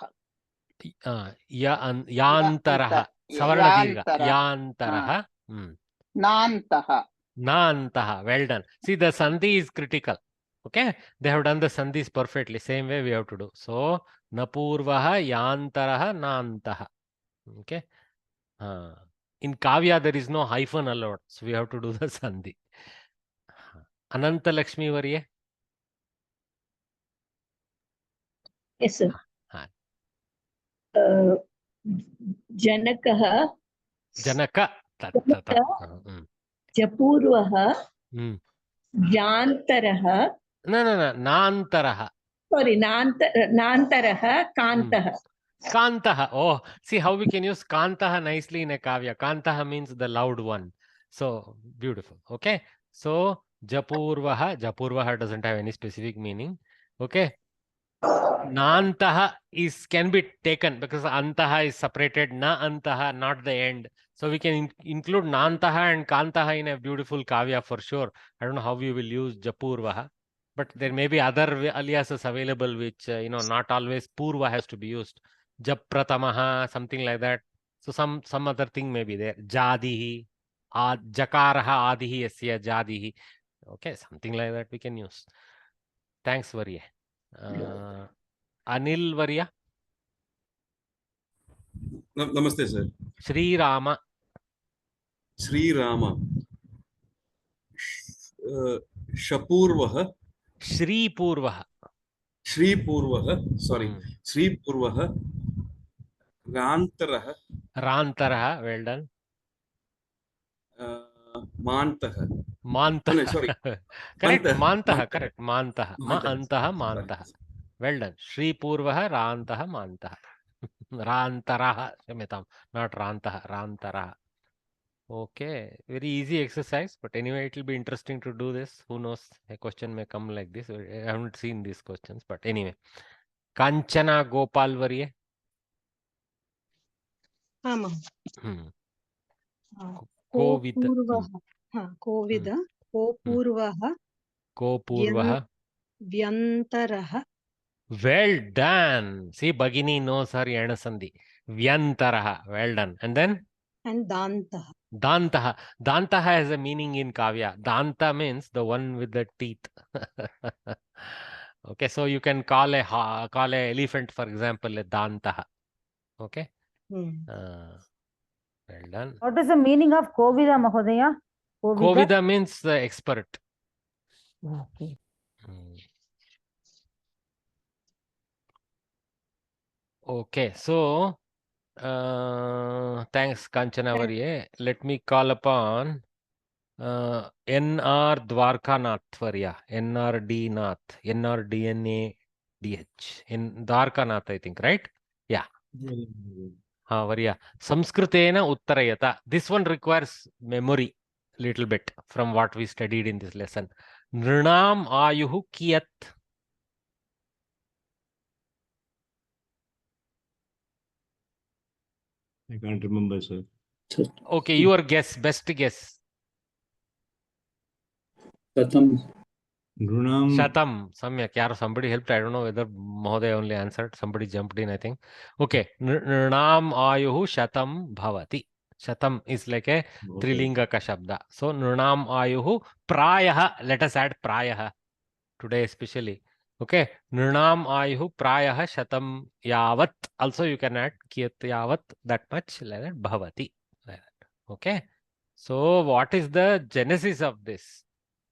यान्तरः, सवर्णदीर्घ, यान्तरः. नान्तः. Nantah. Well done. See, the sandhi is critical. Okay, they have done the sandhis perfectly. Same way we have to do. So, napurvaha, yantaraha, nantaha. Okay. In Kavya, there is no hyphen allowed. So, we have to do the sandhi. Ananta Lakshmi Varye. Yes, sir. Janaka. Janaka. Japurvaha. Jantaraha. No, Nantaraha. Sorry, Nantaraha, Kantaha. Kantaha. Oh, see how we can use Kantaha nicely in a Kavya. Kantaha means the loud one. So, beautiful. Okay. So, Japurvaha. Japurvaha doesn't have any specific meaning. Okay. Nantaha can be taken because Antaha is separated. Na Antaha, not the end. So, we can include Nantaha and Kantaha in a beautiful Kavya for sure. I don't know how we will use Japurvaha. But there may be other aliases available which, not always Purva has to be used. Japratamaha, something like that. So some other thing may be there. Jadihi, Jakaraha Adihi Yasya Jadihi. Okay, something like that we can use. Thanks, Varya. Anil Varya. Namaste, sir. Sri Rama. Sri Rama. Shapurvaha. Shri Purvaha. Shri Purvaha. Sorry. Shri Purvaha. Rantaraha. Rantaraha. Well done. Mantaha. Mantaha. No, sorry. Correct. Mantaha. Correct. Mantaha. Ma antaha mantaha. Well done. Shri Purvaha Rantaha Mantaha. Rantaraha. Shamitam. Not Rantaha. Rantaraha. Okay. Very easy exercise. But anyway, it will be interesting to do this. Who knows? A question may come like this. I haven't seen these questions. But anyway. Kanchana Gopal Varye. Kopurvaha. Kovida. Kopurvaha. Kopurvaha. Vyantaraha. Well done. See, Bhagini knows her Yanasandhi. Vyantaraha. Well done. And then? And Dantaha. Dantaha. Dantaha has a meaning in Kavya. Danta means the one with the teeth. Okay, so you can call a elephant, for example, a Dantaha. Okay? Well done. What is the meaning of Kovida, Mahodaya? Kovida means the expert. Okay. Okay, so thanks, Kanchana Varye. Let me call upon N.R. Dwarkanath Varya, N.R.D. Nath, N.R.D.N.A. D.H. In Dwarkanath, I think, right? Yeah. Varya. Samskritena Uttarayata. This one requires memory little bit from what we studied in this lesson. Nrinam Ayuhu Kiyat. I can't remember, sir. Okay, your guess, best guess. Shatam. Shatam. Samyak. Somebody helped. I don't know whether Mahoday only answered. Somebody jumped in, I think. Okay. Nrinam Ayuhu Shatam Bhavati. Shatam is like a Trilinga ka shabda. So, Nrinam Ayuhu Prayaha. Let us add Prayaha today especially. Okay. Nrinam Ayuhu Prayaha Shatam Yavat. Also, you can add Kiyat Yavat. That much like that. Bhavati. Like that. Okay. So, what is the genesis of this?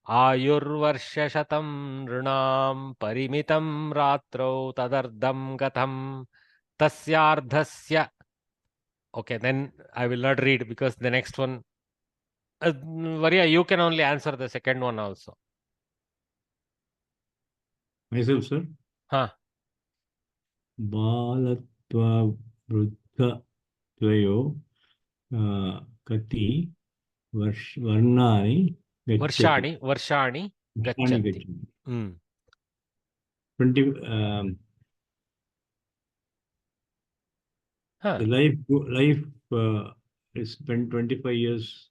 Ayurvarsha shatam nrinam parimitam ratro tadardam gatham tasyardhasya. Okay, then I will not read because the next one, Varya, you can only answer the second one also. Myself, sir? Balatva Vruddha Tvayo Kati Varnani Varshani Gachanti. 20 The life is 25 years,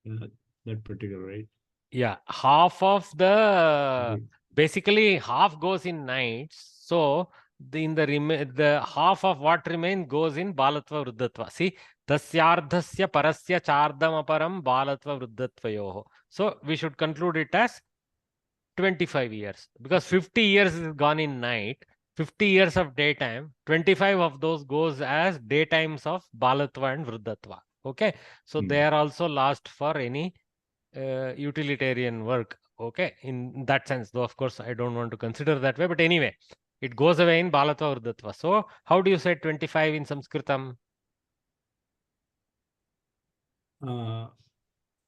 that particular, right? Yeah, half of the basically half goes in nights. So the half of what remains goes in balatva vruddhatva. See, tasyardhasya parasya chardam aparam balatva vruddhatvayoho. So we should conclude it as 25 years because 50 years is gone in night, 50 years of daytime, 25 of those goes as daytimes of balatva and vruddhatva. Okay, so they are also lost for any utilitarian work. Okay, in that sense, though of course I don't want to consider that way, but anyway, it goes away in balatva vruddhatva. So how do you say 25 in Sanskritam?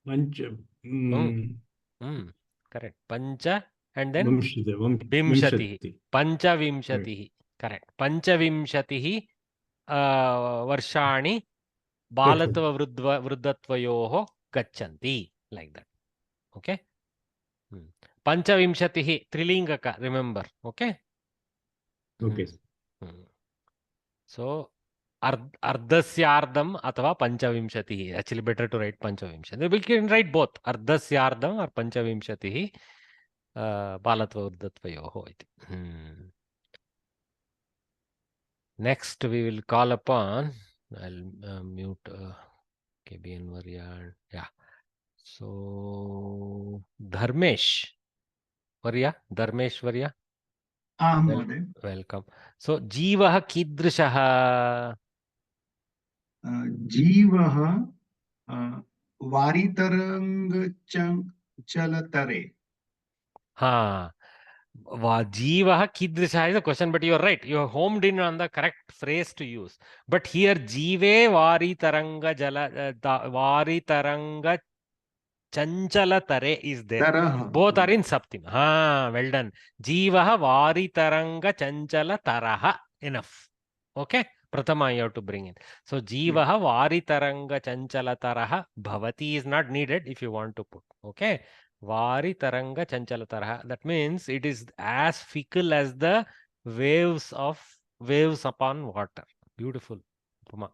Pancha. Correct. Pancha and then Vimshati. Vimshatihi. Pancha Vimshatihi. Correct. Pancha Vimshatihi Varshani Balatva Vruddhatvayoho Gachanti. Like that. Okay. Pancha Vimshatihi Trilingaka. Remember. Okay. Okay. So Ardhasyardam athava Panchavimshatihi. Actually, better to write Panchavimshati. We can write both. Ardhasyardam or Panchavimshatihi Balatva Vruddhatvayoho. Next, we will call upon. I'll mute KBN Varya. Yeah. So Dharmesh Varya. Dharmesh Varya. Welcome. So Jivaha Kidrishaha. Jivaha Varitarang Chalatare. Jivaha Kidrishaha is a question, but you are right. You are homed in on the correct phrase to use. But here Jive Varitaranga Varitaranga Chanchalatare is there. Both are in Saptima. Well done. Jivaha Varitaranga Chanchalataraha. Enough. Okay. Pratama you have to bring in. So Jivaha Varitaranga Chanchalataraha. Bhavati is not needed if you want to put. Okay. Varitaranga Chanchalataraha. That means it is as fickle as the waves upon water. Beautiful. Upama.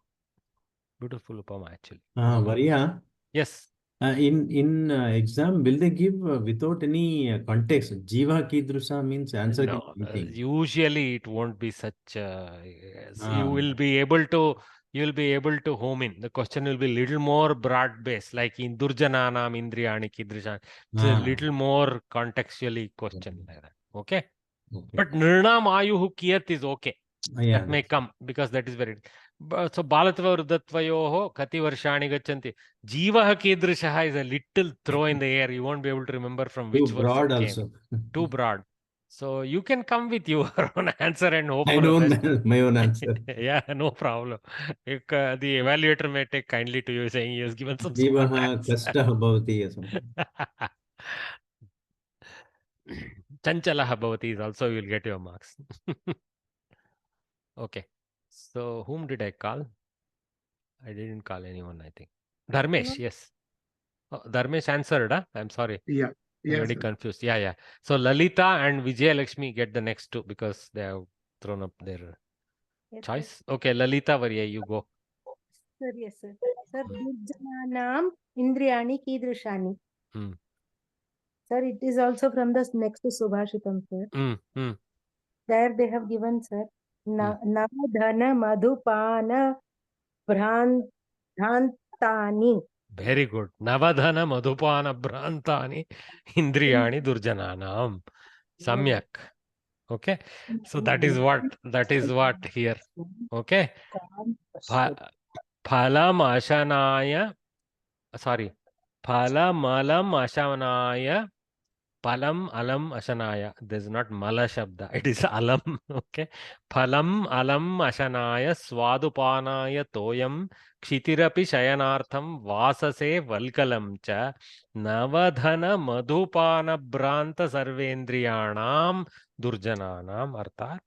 Beautiful Upama actually. Varya. Yes. In exam, will they give without any context? Jiva Kidrusa means answer. No, usually it won't be such. You will be able to home in. The question will be little more broad based, like in Durjananam Indriyani Kidrishan. It's a little more contextually question like that. Okay. But Nirnam Ayuhu Kiyat is okay. That may come because that is very. So Balatva Vruddhatvayoho Kati Varshani Gachanti. Jivaha Kidrishaha is a little throw in the air. You won't be able to remember from which verse it came. Also. Too broad. So you can come with your own answer and hope I for know the best. my own answer. Yeah, no problem. If, the evaluator may take kindly to you saying he has given some Jivaha Kasta Bhavati or something. Chanchalaha Bhavati is also you will get your marks. Okay. So whom did I call? I didn't call anyone, I think. Dharmesh, yes. Oh, Dharmesh answered, huh? I'm sorry. Yeah. I'm already confused. Yeah. So Lalita and Vijay Lakshmi get the next two because they have thrown up their choice. Okay, Lalita Varya, you go. Sir, yes, sir. Sir, Durjananam Indriyani Kidrishani. Sir, it is also from the next Subhashitam, sir. There they have given, sir, Navadhana Madhupana Bhrantani. Very good. Navadhana Madhupana Bhrantani Indriyani Durjananam. Samyak. Okay. So that is what here. Okay. Phalam Ashanaya. Sorry. Phalamalam Ashanaya. Palam alam ashanaya. There's not mala shabda. It is alam. Okay. Phalam alam ashanaya swadupanaya toyam kshitirapi shayanartham vasase valkalam cha navadhana madhupana branta sarvendriyanam durjananam arthat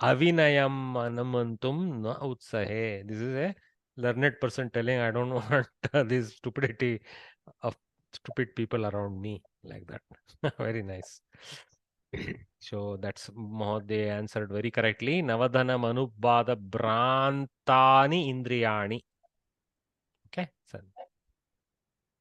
avinayam anamantum na utsahe. This is a learned person telling I don't want this stupidity of stupid people around me like that. Very nice. So that's Mahodaya answered very correctly. Navadhana manubada brantani indriyani. Okay. So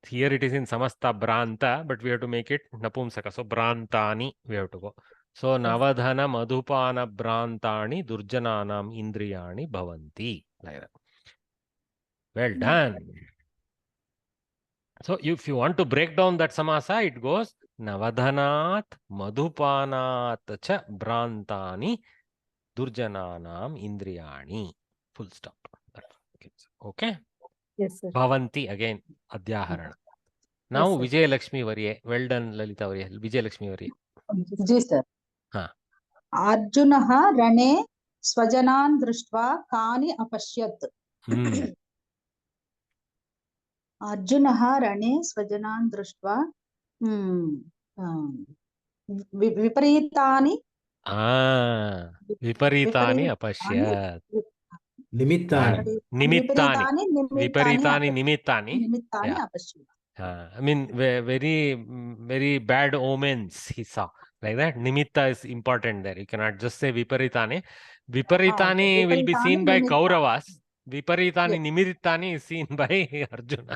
here it is in samasta branta, but we have to make it napumsaka. So brantani we have to go. So navadhana madhupana brantani durjananam indriyani bhavanti. Like that. Well done. So if you want to break down that samasa, it goes Navadhanat Madhupanat cha Brantani Durjananam Indriyani. Full stop. Okay? Yes, sir. Bhavanti again Adhyaharana. Now Yes, Vijay Lakshmi Varye. Well done, Lalita Varye. Vijay Lakshmi Varye. Ji sir अर्जुनः रणे स्वजनान् दृष्ट्वा कानि अपश्यत् अर्जुनः रणे स्वजनान् दृष्ट्वा विपरीतानि विपरीतानि अपश्यत्. Nimittani. Nimittani. Viparitani निमित्तानि nimittani. अपश्यत्. I mean, very bad omens he saw. Like that, nimitta is important there. You cannot just say viparitani. Viparitani will be seen by Kauravas. Viparitani nimittani is seen by Arjuna.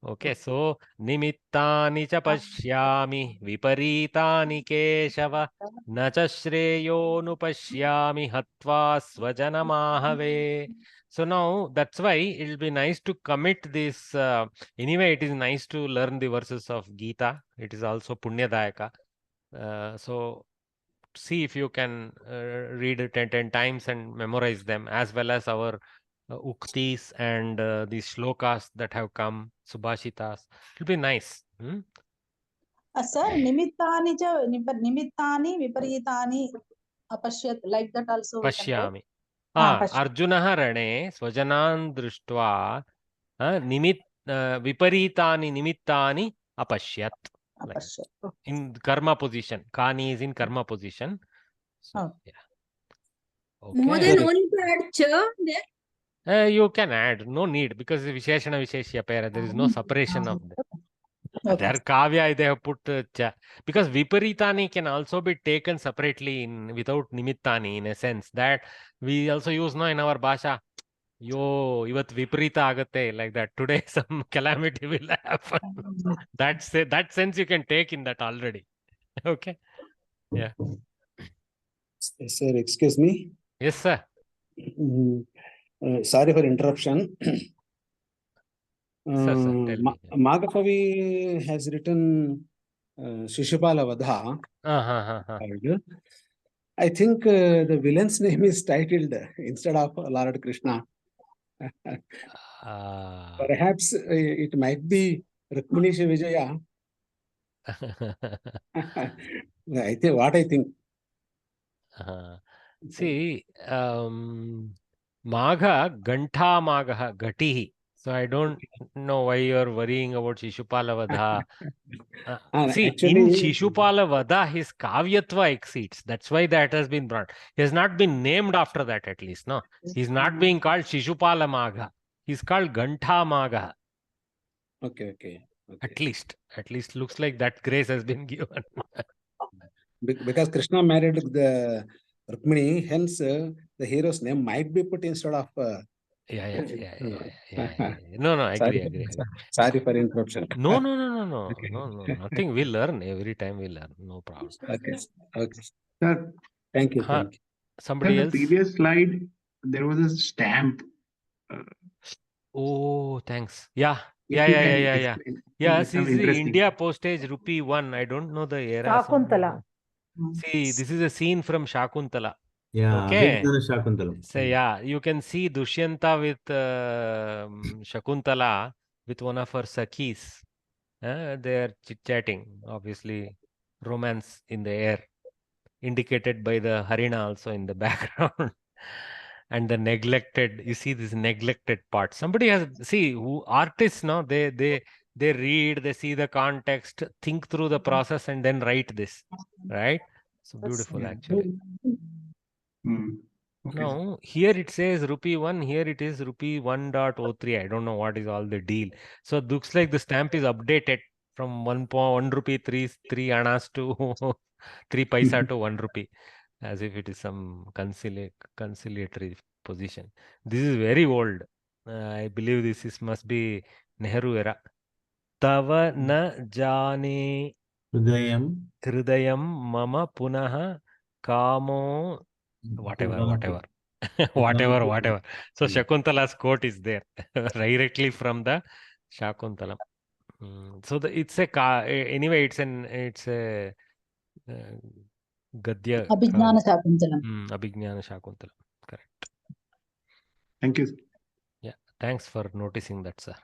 Okay, so nimittani cha pashyami viparitani keshava na cha shreyo nupashyami hatva svajana mahave. So now that's why it will be nice to commit this. Anyway, it is nice to learn the verses of Gita. It is also Punyadayaka. So see if you can read it 10 times and memorize them, as well as our uktis and the shlokas that have come, subhashitas. It will be nice. Sir, निमित्तानि विपरीतानि अपश्यत्, like that also we can Pashyami. go. Arjunah rane swajanan drishtva viparitani nimittani apashyat. Like in karma position. Kani is in karma position. So, yeah. Okay. No need to add cha there. You can add. No need, because Visheshana Visheshya pair, there is no separation of them. There Kavya, they have put cha. Because Viparitani can also be taken separately without Nimittani, in a sense. That we also use now in our Bhasha. Yo, ivat Viparita agate, like that. Today some calamity will happen. That sense you can take in that already. Okay. Yeah. Sir, excuse me. Yes, sir. Sorry for interruption. Sir, tell me. Maghapavi has written Shishupala Vadha. I think the villain's name is titled instead of Lord Krishna. Perhaps it might be Rukmini Vijaya. I think what I think. See, Magha, Gantha Magha, Gatihi. So I don't know why you are worrying about Shishupala Vadha. See, actually, in Shishupala Vadha, his Kavyatva exceeds. That's why that has been brought. He has not been named after that, at least. No, he's not being called Shishupala Magha. He's called Gantha Magha. Okay. At least looks like that grace has been given. Because Krishna married the Rukmini, hence the hero's name might be put instead of. Yeah. No, I agree. Sorry for interruption. No. Nothing. We learn every time we learn. No problem. Okay. Sir, thank you. Somebody else. The previous slide, there was a stamp. Oh, thanks. Yeah. Yeah. See, India postage ₹1. I don't know the era. Shakuntala. See, this is a scene from Shakuntala. Yeah, okay. Shakuntala. So yeah, you can see Dushyanta with Shakuntala with one of her Sakhis. They are chit-chatting, obviously romance in the air, indicated by the Harina also in the background. And the neglected, you see this neglected part. Somebody has, artists, no, they read, they see the context, think through the process, and then write this, right? So beautiful, actually. Okay. Now, here it says ₹1, here it is ₹1.03. I don't know what is all the deal. So it looks like the stamp is updated. from 1 rupee, 3 annas to 3 paisa to 1 rupee, as if it is some conciliatory position. This is very old. I believe this must be Nehru era. Tava na jane hridayam mama punaha kamo whatever. whatever. So Shakuntala's quote is there directly from the Shakuntalam. So it's a anyway. It's a gadya. Abhijnana Shakuntalam. Abhijnana Shakuntalam. Correct. Thank you. Yeah. Thanks for noticing that, sir.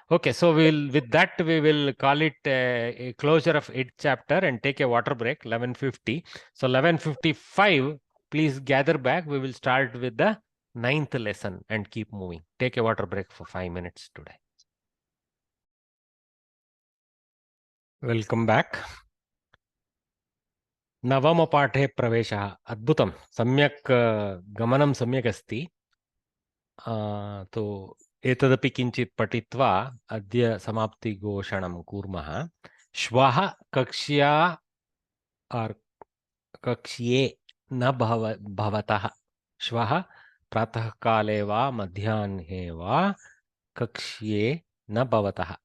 Okay, so with that we will call it a closure of 8th chapter and take a water break. 11:50. So 11:55. Please gather back. We will start with the 9th lesson and keep moving. Take a water break for 5 minutes today. Welcome back. नवमपाठे प्रवेशः. अद्भुतं, सम्यक् गमनं सम्यक् अस्ति. तो एतदपि किञ्चित् पठित्वा अद्य समाप्तिघोषणं कुर्मः. श्वः कक्ष्ये न भवतः. श्वः प्रातःकाले वा मध्याह्ने वा कक्ष्ये न भवतः.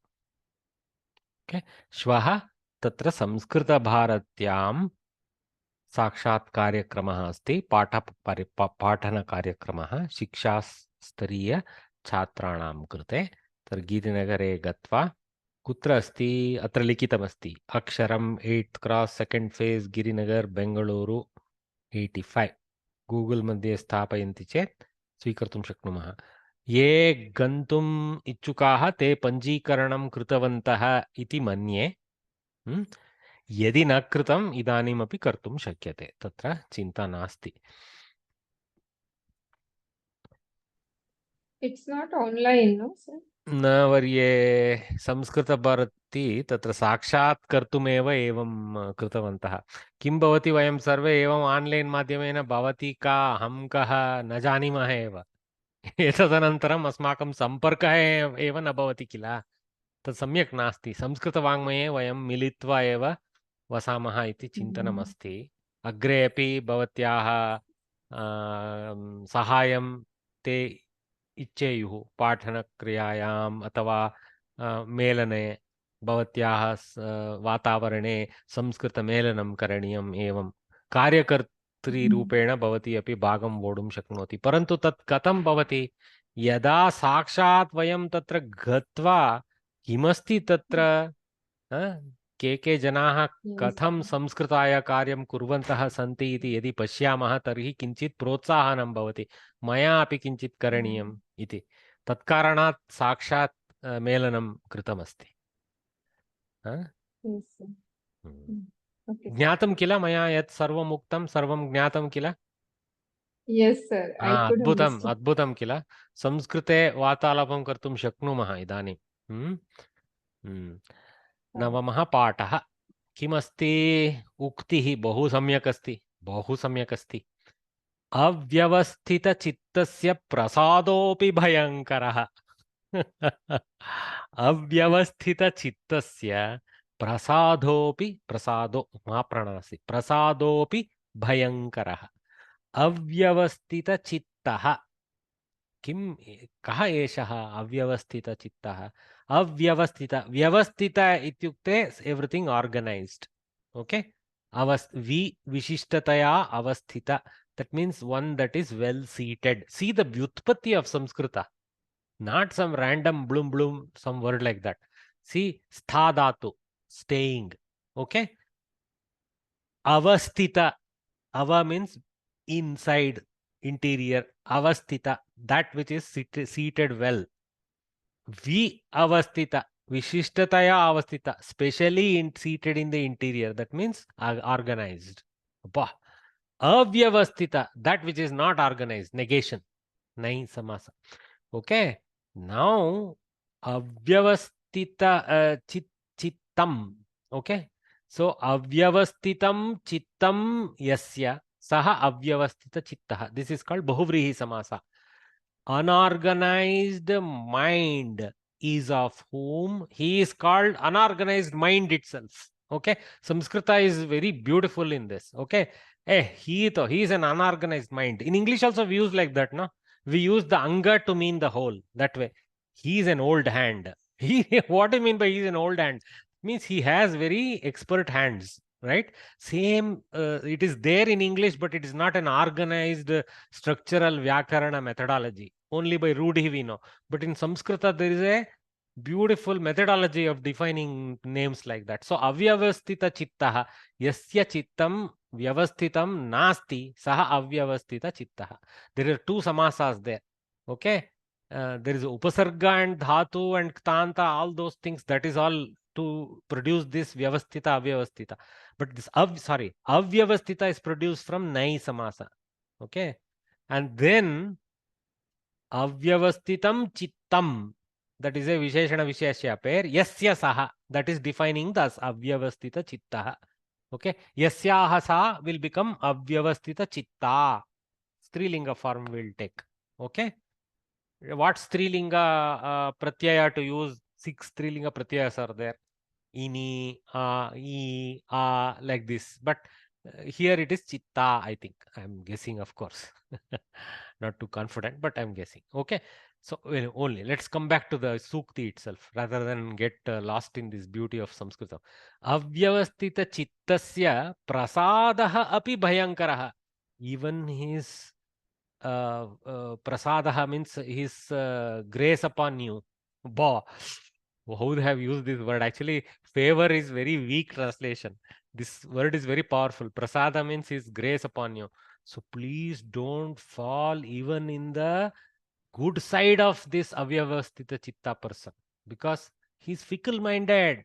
श्वः तत्र संस्कृतभारत्यां साक्षात् कार्यक्रमः अस्ति. पाठनकार्यक्रमः शिक्षास्तरीय छात्राणां कृते. तर्हि गिरिनगरे गत्वा कुत्र अस्ति? अत्र लिखितमस्ति अक्षरम् 8th Cross 2nd phase Girinagar Bengaluru 85. Google मध्ये स्थापयन्ति चेत् स्वीकर्तुं शक्नुमः. ये गन्तुम् इच्छुकाः ते पञ्जीकरणं कृतवन्तः इति मन्ये. यदि न कृतम् इदानीमपि कर्तुं शक्यते, तत्र चिन्ता नास्ति. It's not online, no, sir? न वर्ये, संस्कृतभारती तत्र साक्षात् कर्तुमेव एवं कृतवन्तः. किं भवति, वयं सर्वे एवम् आन्लैन् माध्यमेन भवती का अहं कः न जानीमः एव. एतदनन्तरम् अस्माकं सम्पर्कः एव न भवति किल. तत् सम्यक् नास्ति. संस्कृतवाङ्मये वयं मिलित्वा एव वसामः इति चिन्तनमस्ति. अग्रे अपि भवत्याः सहायं ते इच्छेयुः. पाठनक्रियायाम् अथवा मेलने, भवत्याः वातावरणे संस्कृतमेलनं करणीयम्. एवं कार्यकर्तृरूपेण भवती अपि भागं वोढुं शक्नोति. परन्तु तत् कथं भवति? यदा साक्षात् वयं तत्र गत्वा किमस्ति तत्र, के जनाः कथं संस्कृताय कार्यं कुर्वन्तः सन्ति इति यदि पश्यामः तर्हि किञ्चित् प्रोत्साहनं भवति. मया अपि किञ्चित् करणीयम् इति. तत्कारणात् साक्षात् मेलनं कृतमस्ति. ज्ञातं किल मया यत् सर्वम् उक्तं, सर्वं ज्ञातं किल? Yes, sir. I could understand. अद्भुतं किल. संस्कृते वार्तालापं कर्तुं शक्नुमः इदानीं. नवमः पाठः किमस्ति? उक्तिः बहु सम्यक् अस्ति, बहु सम्यक् अस्ति. अव्यवस्थितचित्तस्य प्रसादोऽपि भयङ्करः. अव्यवस्थितचित्तस्य प्रसादोऽपि भयङ्करः. अव्यवस्थितचित्तः कः एषः अव्यवस्थितचित्तः? व्यवस्थित इत्युक्ते एव्रिथिंग ऑर्गनाइज्ड. ओके, विशिष्टतया अवस्थित. That means one that is well seated. See the vyutpatti of Samskrita, not some random bloom some word like that. See, stha dhatu, staying. Okay, avasthita, ava means inside, interior. Avasthita, that which is seated well. Avasthita, vishishtaya avasthita, specially seated in the interior. That means organized. Avyavasthita, that which is not organized. Negation. Nai samasa. Okay. Now, avyavasthita chittam. Okay. So, avyavasthitam chittam yasya saha avyavasthita chittaha. This is called bahuvrihi samasa. Unorganized mind is of whom he is called unorganized mind itself. Okay, Samskrita is very beautiful in this. Okay, he is an unorganized mind. In English also we use like that, no? We use the anga to mean the whole. That way, he is an old hand. What do you mean by he is an old hand? Means he has very expert hands, right? Same, it is there in English, but it is not an organized structural Vyakarana methodology. Only by Rudhi we know. But in Samskrita, there is a beautiful methodology of defining names like that. So, avyavastita chittaha, yasya chittam vyavasthitam nasti, saha avyavastita chittaha. There are two samasas there. Okay. There is upasarga and dhatu and ktanta, all those things. That is all to produce this vyavastita, avyavastita. But this avyavastita is produced from nai samasa. Okay. And then avyavastitam chittam, that is a visheshana visheshya pair. Yasya saha, that is defining the avyavastita chittaha. Okay. Yasyaha sa will become avyavastita chitta. Strilinga form will take. Okay. What Strilinga pratyaya to use? 6 Strilinga pratyayas are there. Ini, I, like this. But here it is chitta, I think. I'm guessing, of course. Not too confident, but I'm guessing. Okay. So only let's come back to the sukti itself rather than get lost in this beauty of Samskrita. Avyavastita chittasya prasadaha api bhayankaraha. Even his prasadaha means his grace upon you. How they have used this word? Actually, favor is very weak translation. This word is very powerful. Prasada means his grace upon you. So please don't fall even in the good side of this avyavastita chitta person, because he's fickle-minded.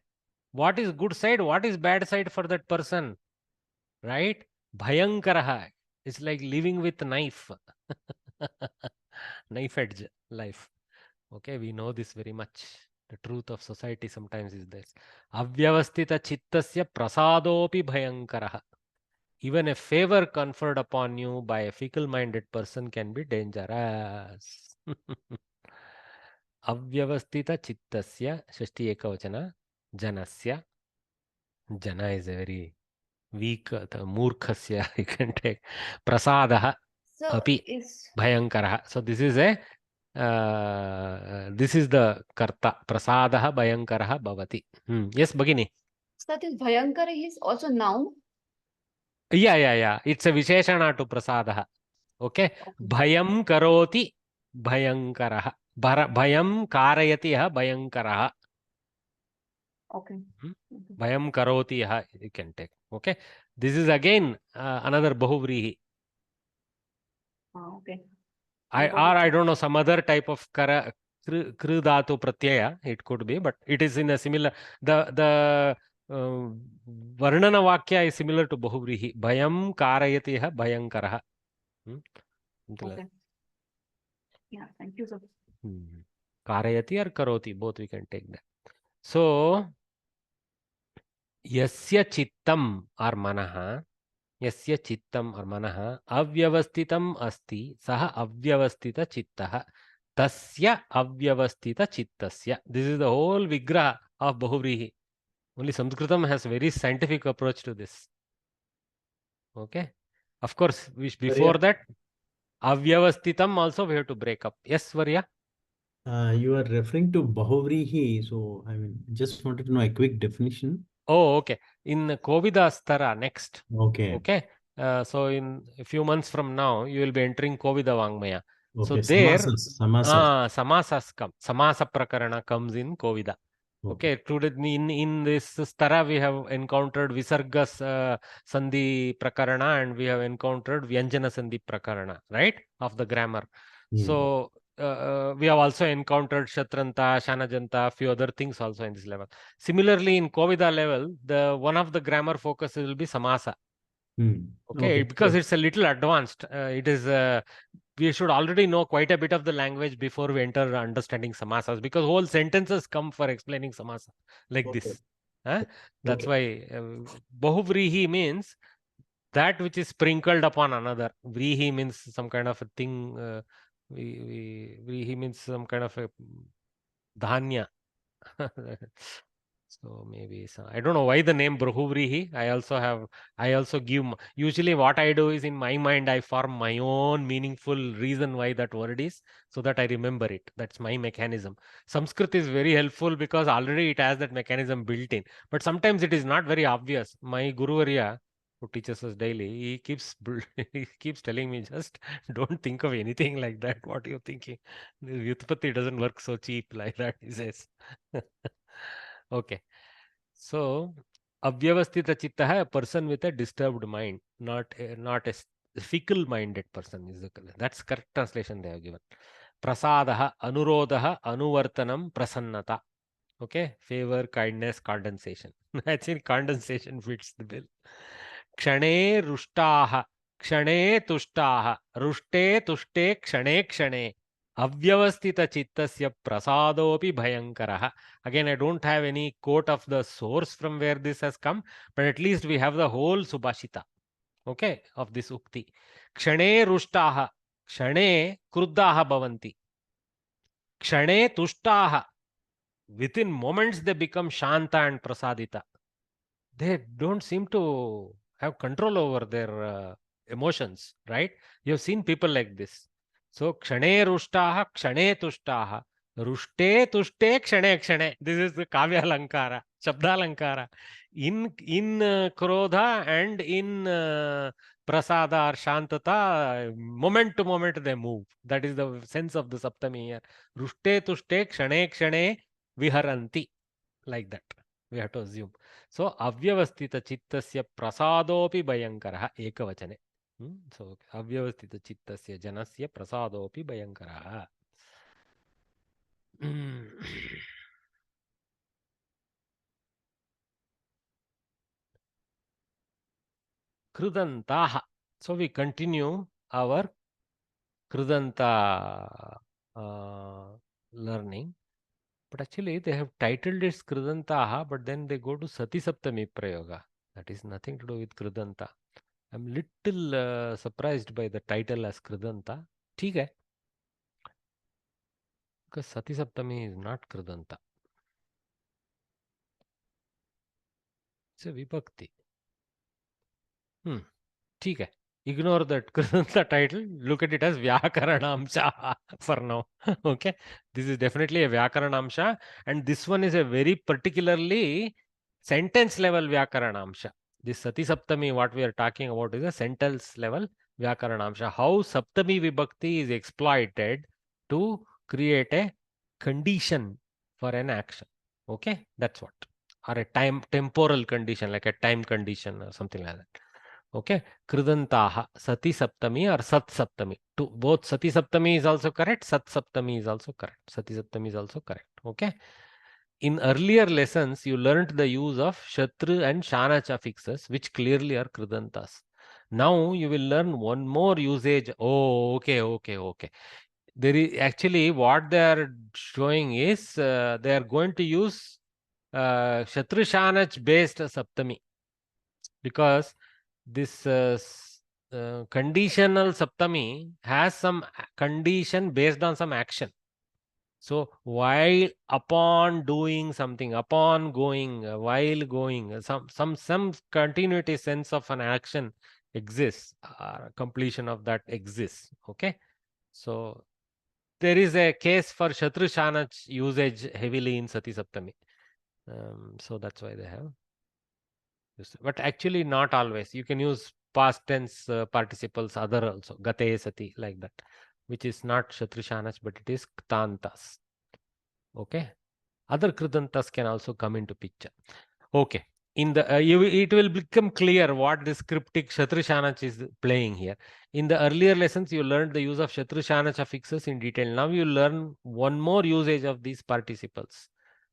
What is good side? What is bad side for that person? Right? Bhayankaraha. It's like living with knife. Knife edge life. Okay, we know this very much. The truth of society sometimes is this. Avyavastita chittasya prasadopi bhayankaraha. Even a favor conferred upon you by a fickle-minded person can be dangerous. Avyavastita chittasya, Shashti Ekavachana, janasya. Jana is a very weak, murkhasya, you can take. Prasadaha api bhayankaraha. So this is a this is the karta. Prasadaha bhayankaraha bhavati. Yes, Bhagini. So that is bhayankara is also noun. Yeah. It's a visheshana to prasadaha. Okay. Bhayam karoti bhayankaraha. Bhayam karayati bhayankaraha. Okay. Bhayam karoti you can take. Okay. This is again another bahuvrihi. Okay. I don't know, some other type of kru dhatu pratyaya it could be, but it is in a similar, the varnana vakya is similar to bahuvrihi. Bhayam karayati bhayankaraha. Okay. Yeah, thank you, sir. Karayati or karoti, both we can take that. So yasya chittam or manaha, yasya chittam or manaha avyavasthitam asti saha avyavasthita chittaha tasya avyavasthita chittasya. This is the whole vigraha of bahuvrihi. Only Sanskritam has a very scientific approach to this. Okay. Of course, before that, avyavasthitam also we have to break up. Yes, Varya? You are referring to bahuvrihi, so I mean, just wanted to know a quick definition. Oh, okay. In Kovida Stara next. Okay. So in a few months from now, you will be entering Kovida Vangmaya. Okay. So there, samasas come. Samasa Prakarana comes in Kovida. Okay. Today in this Stara we have encountered Visargas Sandhi Prakarana and we have encountered Vyanjana Sandhi Prakarana, right? Of the grammar. So we have also encountered Shatranta, Shanajanta, few other things also in this level. Similarly, in Kovida level, one of the grammar focuses will be Samasa. Okay, because it's a little advanced. It is we should already know quite a bit of the language before we enter understanding samasas, because whole sentences come for explaining samasa like this. That's why bahuvrihi means that which is sprinkled upon another. Vrihi means some kind of a thing. Vrihi means some kind of a Dhanya. So maybe I don't know why the name Brahuvrihi. I also give, usually what I do is in my mind, I form my own meaningful reason why that word is, so that I remember it. That's my mechanism. Sanskrit is very helpful because already it has that mechanism built in. But sometimes it is not very obvious. My Guru Varya, who teaches us daily, he keeps telling me, just don't think of anything like that. What are you thinking? The Vyutpatti doesn't work so cheap like that, he says. Okay. So, avyavasthita chitta hai, a person with a disturbed mind, not a fickle-minded person is the correct. That's correct translation they have given. Prasadaha, anurodha, anuvartanam, prasannata. Okay, favor, kindness, condensation. I think condensation fits the bill. Kshane rushtaha, kshane tushtaha, rushte tushte kshane kshane. Avyavastita chittasya prasadopi bhayankaraha. Again, I don't have any quote of the source from where this has come, but at least we have the whole Subhashita, okay, of this ukti. Kshane rushtaha, kshane kruddaha bhavanti. Kshane tushtaha, within moments they become shanta and prasadita. They don't seem to have control over their emotions, right? You have seen people like this. So, kshane rushtaha, kshane tushtaha, rushte tushte kshane kshane. This is the kavya alankara, shabda alankara. In krodha and in prasada or shantata, moment to moment they move. That is the sense of the saptami here. Rushte tushte kshane kshane viharanti. Like that, we have to assume. So, avyavastita chittasya prasadopi bhayankaraha ekavachane. So, avyavastita chittasya janasya prasadopi bhayankaraha. Krudantaha. So, we continue our Krudanta learning. But actually, they have titled it Krudantaha, but then they go to Sati Saptami Prayoga. That is nothing to do with Krudanta. I'm little surprised by the title as Kridanta. ठीक है, because Sati Saptami is not Kridanta. It's a Vibhakti. ठीक है. Ignore that Kridanta title. Look at it as Vyakaranamsha for now. Okay. This is definitely a Vyakaranamsha, and this one is a very particularly sentence level Vyakaranamsha. This Sati Saptami, what we are talking about, is a sentence level Vyakaranamsha. How Saptami Vibhakti is exploited to create a condition for an action. Okay. That's what. Or a temporal condition, like a time condition or something like that. Okay, Krudantaha, Sati Saptami or Sat Saptami. Both Sati Saptami is also correct, Sat Saptami is also correct. Sati Saptami is also correct. Okay. In earlier lessons, you learnt the use of Shatru and Shana affixes, which clearly are Krudantas. Now you will learn one more usage. Oh, okay. There is actually what they are showing is they are going to use Shatru Shanach based Saptami, because this conditional Saptami has some condition based on some action. So, while, upon doing something, upon going, while going, some continuity sense of an action exists, completion of that exists. Okay. So, there is a case for Shatru Shanach usage heavily in Sati Saptami. So, that's why they have. But actually not always. You can use past tense participles other also, gate sati, like that, which is not Shatrushanach, but it is Ktantas. Okay. Other Kridantas can also come into picture. Okay. In the it will become clear what this cryptic Shatrushanach is playing here. In the earlier lessons, you learned the use of Shatrushanach affixes in detail. Now you learn one more usage of these participles.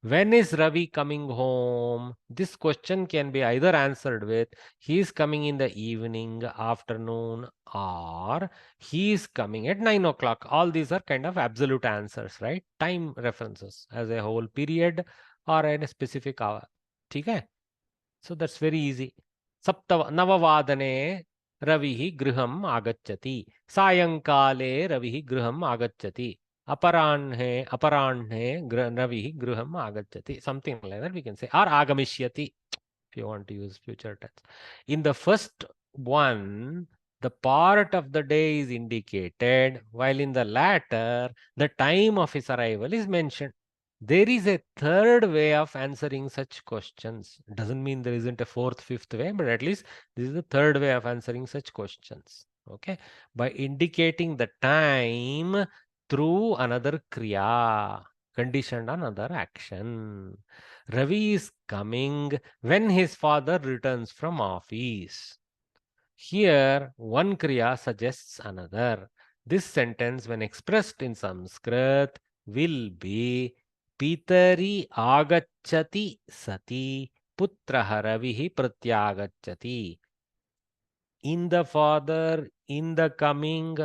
When is Ravi coming home? This question can be either answered with he is coming in the evening, afternoon, or he is coming at 9 o'clock. All these are kind of absolute answers, right? Time references as a whole period or in a specific hour. Okay? So that's very easy. Navavadane Ravihi griham agacchati. Sayankale Ravihi griham agacchati. Aparanhe Ravi Gruham Agachati. Something like that we can say. Or Agamishyati, if you want to use future tense. In the first one, the part of the day is indicated, while in the latter, the time of his arrival is mentioned. There is a third way of answering such questions. Doesn't mean there isn't a fourth, fifth way, but at least this is the third way of answering such questions. Okay, by indicating the time through another kriya, conditioned on another action. Ravi is coming when his father returns from office. Here, one kriya suggests another. This sentence, when expressed in Sanskrit, will be Pitari agachati sati putraha ravihi pratyagachati. In the father, in the coming,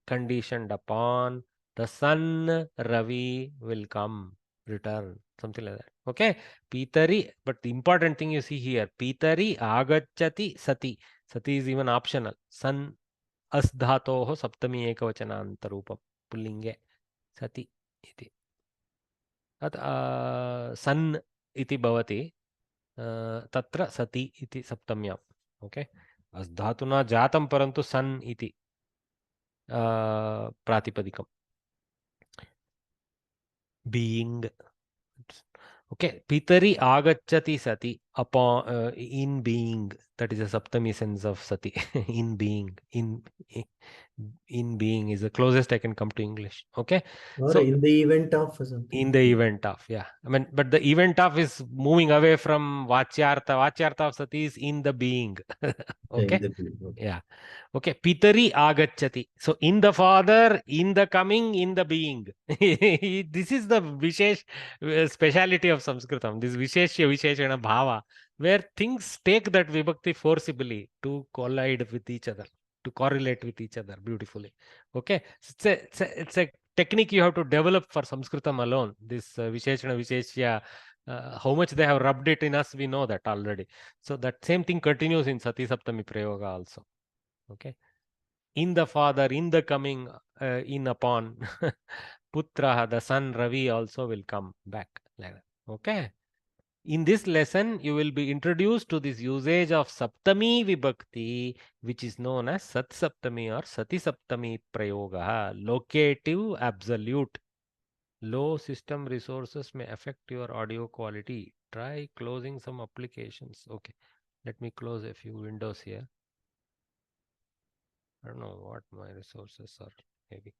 conditioned upon, the son Ravi will come, return, something like that. Okay, Pitari, but the important thing you see here, Pitari agachati sati. Sati is even optional. San asdhatoho saptami ekavachanantarupam pullinge sati iti. San iti bhavati tatra sati iti saptamyam. Okay, asdhatuna jatam parantu san iti pratipadikam. Being. Okay, Pitari agachati sati upon in being. That is a saptami sense of sati. In being, in being is the closest I can come to English. Okay, or so in the event of something. In the event of, yeah. I mean, but the event of is moving away from vachyartha. Vachyartha of sati is in the being. Okay. In the being, okay. Yeah. Okay. Pitari agachati. So in the father, in the coming, in the being. This is the Vishesh speciality of Sanskritam. This Visheshya Visheshana Bhava, where things take that vibhakti forcibly to collide with each other, to correlate with each other beautifully. Okay. It's a technique you have to develop for Sanskritam alone. This Visheshana Visheshya, how much they have rubbed it in us, we know that already. So that same thing continues in Sati Saptami Prayoga also. Okay. In the father, in the coming, in upon, Putra, the son Ravi also will come back. Like that. Okay. In this lesson, you will be introduced to this usage of Saptami Vibhakti, which is known as Sat Saptami or Sati Saptami Prayoga, locative absolute. Low system resources may affect your audio quality. Try closing some applications. Okay, let me close a few windows here. I don't know what my resources are. Maybe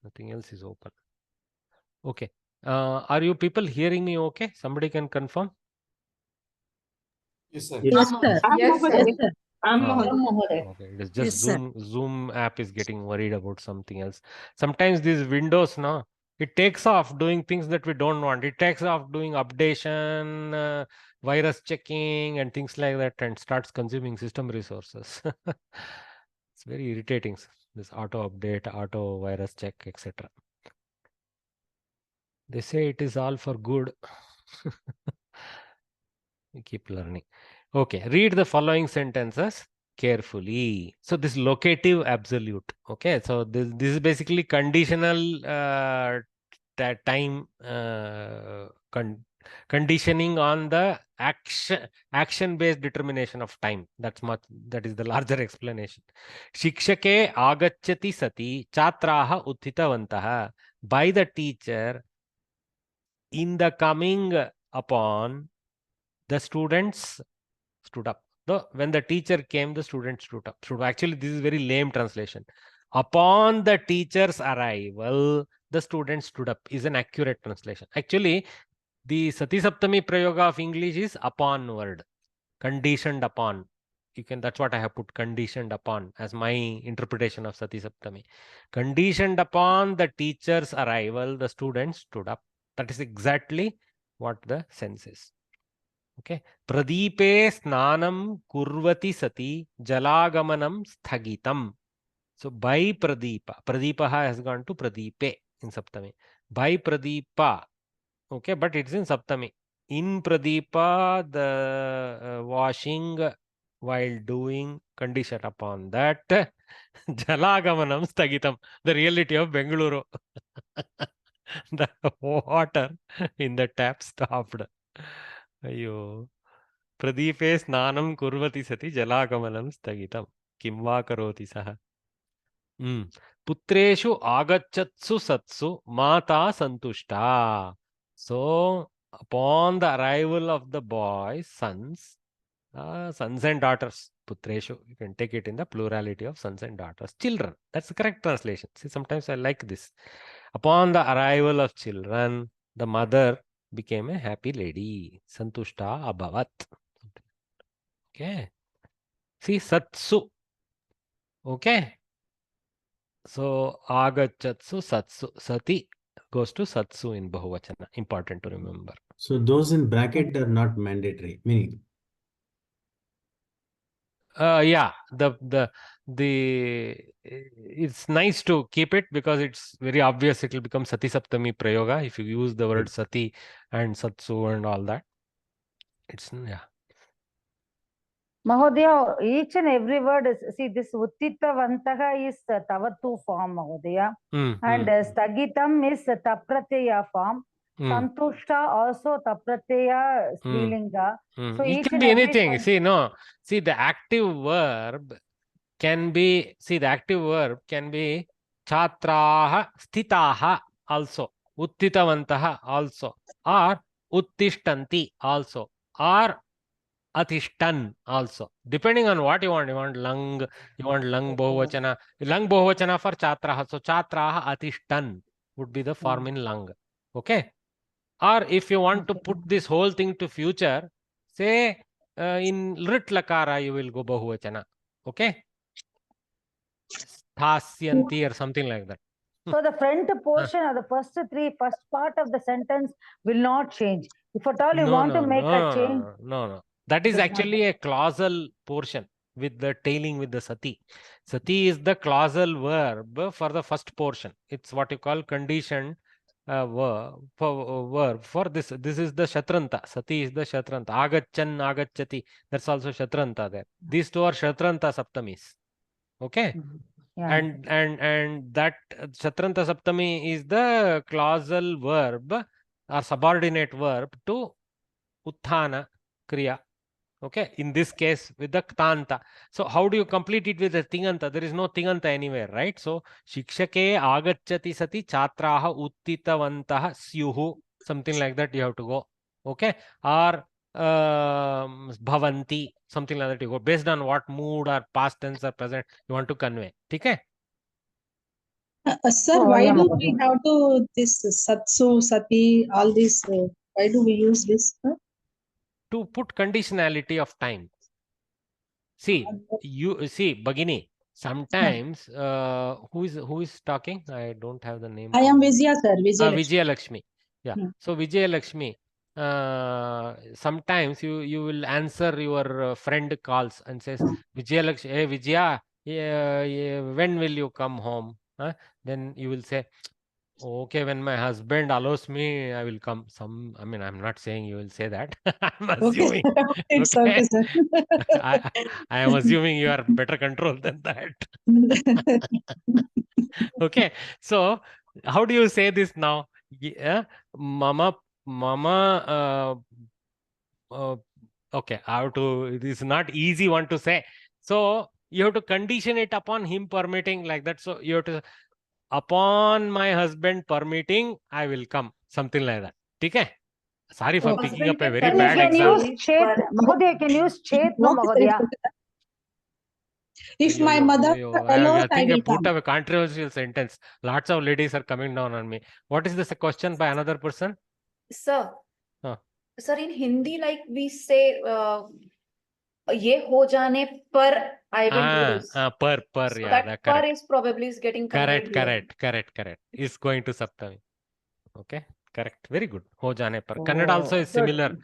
nothing else is open. Okay. Are you people hearing me okay? Somebody can confirm? Yes, sir. Yes, sir. Yes, sir. Yes, sir. Okay, it is just Yes, sir. Zoom app is getting worried about something else. Sometimes these windows, no, it takes off doing things that we don't want. It takes off doing updation, virus checking and things like that, and starts consuming system resources. It's very irritating, this auto update, auto virus check, etc. They say it is all for good. We keep learning. Okay, read the following sentences carefully. So this locative absolute. Okay, so this is basically conditional time conditioning on the action based determination of time. That is the larger explanation. Shikshake agachati sati chatraha uthitavantaha. By the teacher, in the coming upon, the students stood up. When the teacher came, the students stood up. Actually, this is very lame translation. Upon the teacher's arrival, the students stood up is an accurate translation. Actually, the Sati Saptami Prayoga of English is upon word, conditioned upon. That's what I have put, conditioned upon, as my interpretation of Sati Saptami. Conditioned upon the teacher's arrival, the students stood up. That is exactly what the sense is. Okay. Pradeepe snanam kurvati sati jalagamanam sthagitam. So by Pradeepa, Pradeepa has gone to Pradeepe in Saptami. By Pradeepa, okay, but it's in Saptami. In Pradeepa, the washing while doing, condition upon that, Jalagamanam sthagitam, the reality of Bengaluru. The water in the tap stopped. Ayyo. Pradeepe snanam kurvati sati jalagamanam sthagitam. Kim va karoti saha? Putreshu agachatsu satsu mata santushta. So, upon the arrival of the boys, sons and daughters, putreshu, you can take it in the plurality of sons and daughters. Children, that's the correct translation. See, sometimes I like this. Upon the arrival of children, the mother became a happy lady. Santushta abhavat. Okay. See, satsu. Okay. So, agachatsu satsu. Sati goes to satsu in Bahuvachana. Important to remember. So those in bracket are not mandatory, meaning. Yeah, it's nice to keep it because it's very obvious it will become Sati Saptami Prayoga if you use the word Sati and Satsu and all that. It's, yeah. Mahodaya, each and every word is, see, this Uttitavantaha is Tavatu form, Mahodaya. And Stagitam is Taprateya form. Santushta also Taprateya Strilinga. So It each can and be every anything. time. See, the active verb can be, Chatraha Sthitaha also, Uttitavantaha also, or Uttishtanti also, or Atishtan also, depending on what you want. You want lung Bahuvachana. Lung Bahuvachana for Chatraha. So Chatraha Atishtan would be the form in lung. Okay. Or if you want to put this whole thing to future, say in Rit Lakara, you will go Bahuvachana. Okay. Thasyanti or something like that. So the front portion or the first part of the sentence will not change. If at all you want to make a change. No. That is actually a clausal portion with the tailing with the sati. Sati is the clausal verb for the first portion. It's what you call conditioned verb for this. This is the Shatranta. Sati is the Shatranta. Agachan, agachati. That's also Shatranta there. These two are Shatranta Saptamis. Okay. Yeah. And that Shatranta Saptami is the clausal verb or subordinate verb to Utthana Kriya. Okay, in this case with the Ktanta. So how do you complete it with the Tinganta? There is no Tinganta anywhere, right? So Shikshake agacchati sati chatraha uttitavantaha syuhu. Something like that you have to go. Okay, or bhavanti, something like that you go. Based on what mood or past tense or present you want to convey. Okay. Sir, why do we have to this satsu, sati, all this? Why do we use this? To put conditionality of time. See, Bhagini, sometimes who is talking? I don't have the name. I am Vijaya, sir. Vijaya Lakshmi. Yeah. So Vijaya Lakshmi, sometimes you will answer your friend calls and says, Vijaya Lakshmi, hey Vijaya, when will you come home? Then you will say, okay, when my husband allows me, I will come. I'm not saying you will say that. I'm assuming. Okay, okay, sir. I am assuming you are better control than that. Okay. So, how do you say this now? Mama. Okay, I have to. It is not easy one to say. So you have to condition it upon him permitting like that. So you have to. Upon my husband permitting, I will come. Something like that. Okay? Sorry for picking up a very bad example. Mahodaya, can use Chet, no, Mahodaya. If my mother allows, I think I put up a controversial sentence. Lots of ladies are coming down on me. What is this, a question by another person? Sir. Sir, in Hindi, like we say, ye ho jane par I will do this. Per, so yeah, that correct. Per is probably getting conveyed Correct. Is going to Saptami. Okay, correct. Very good. Ho jane par. Kannada also is similar.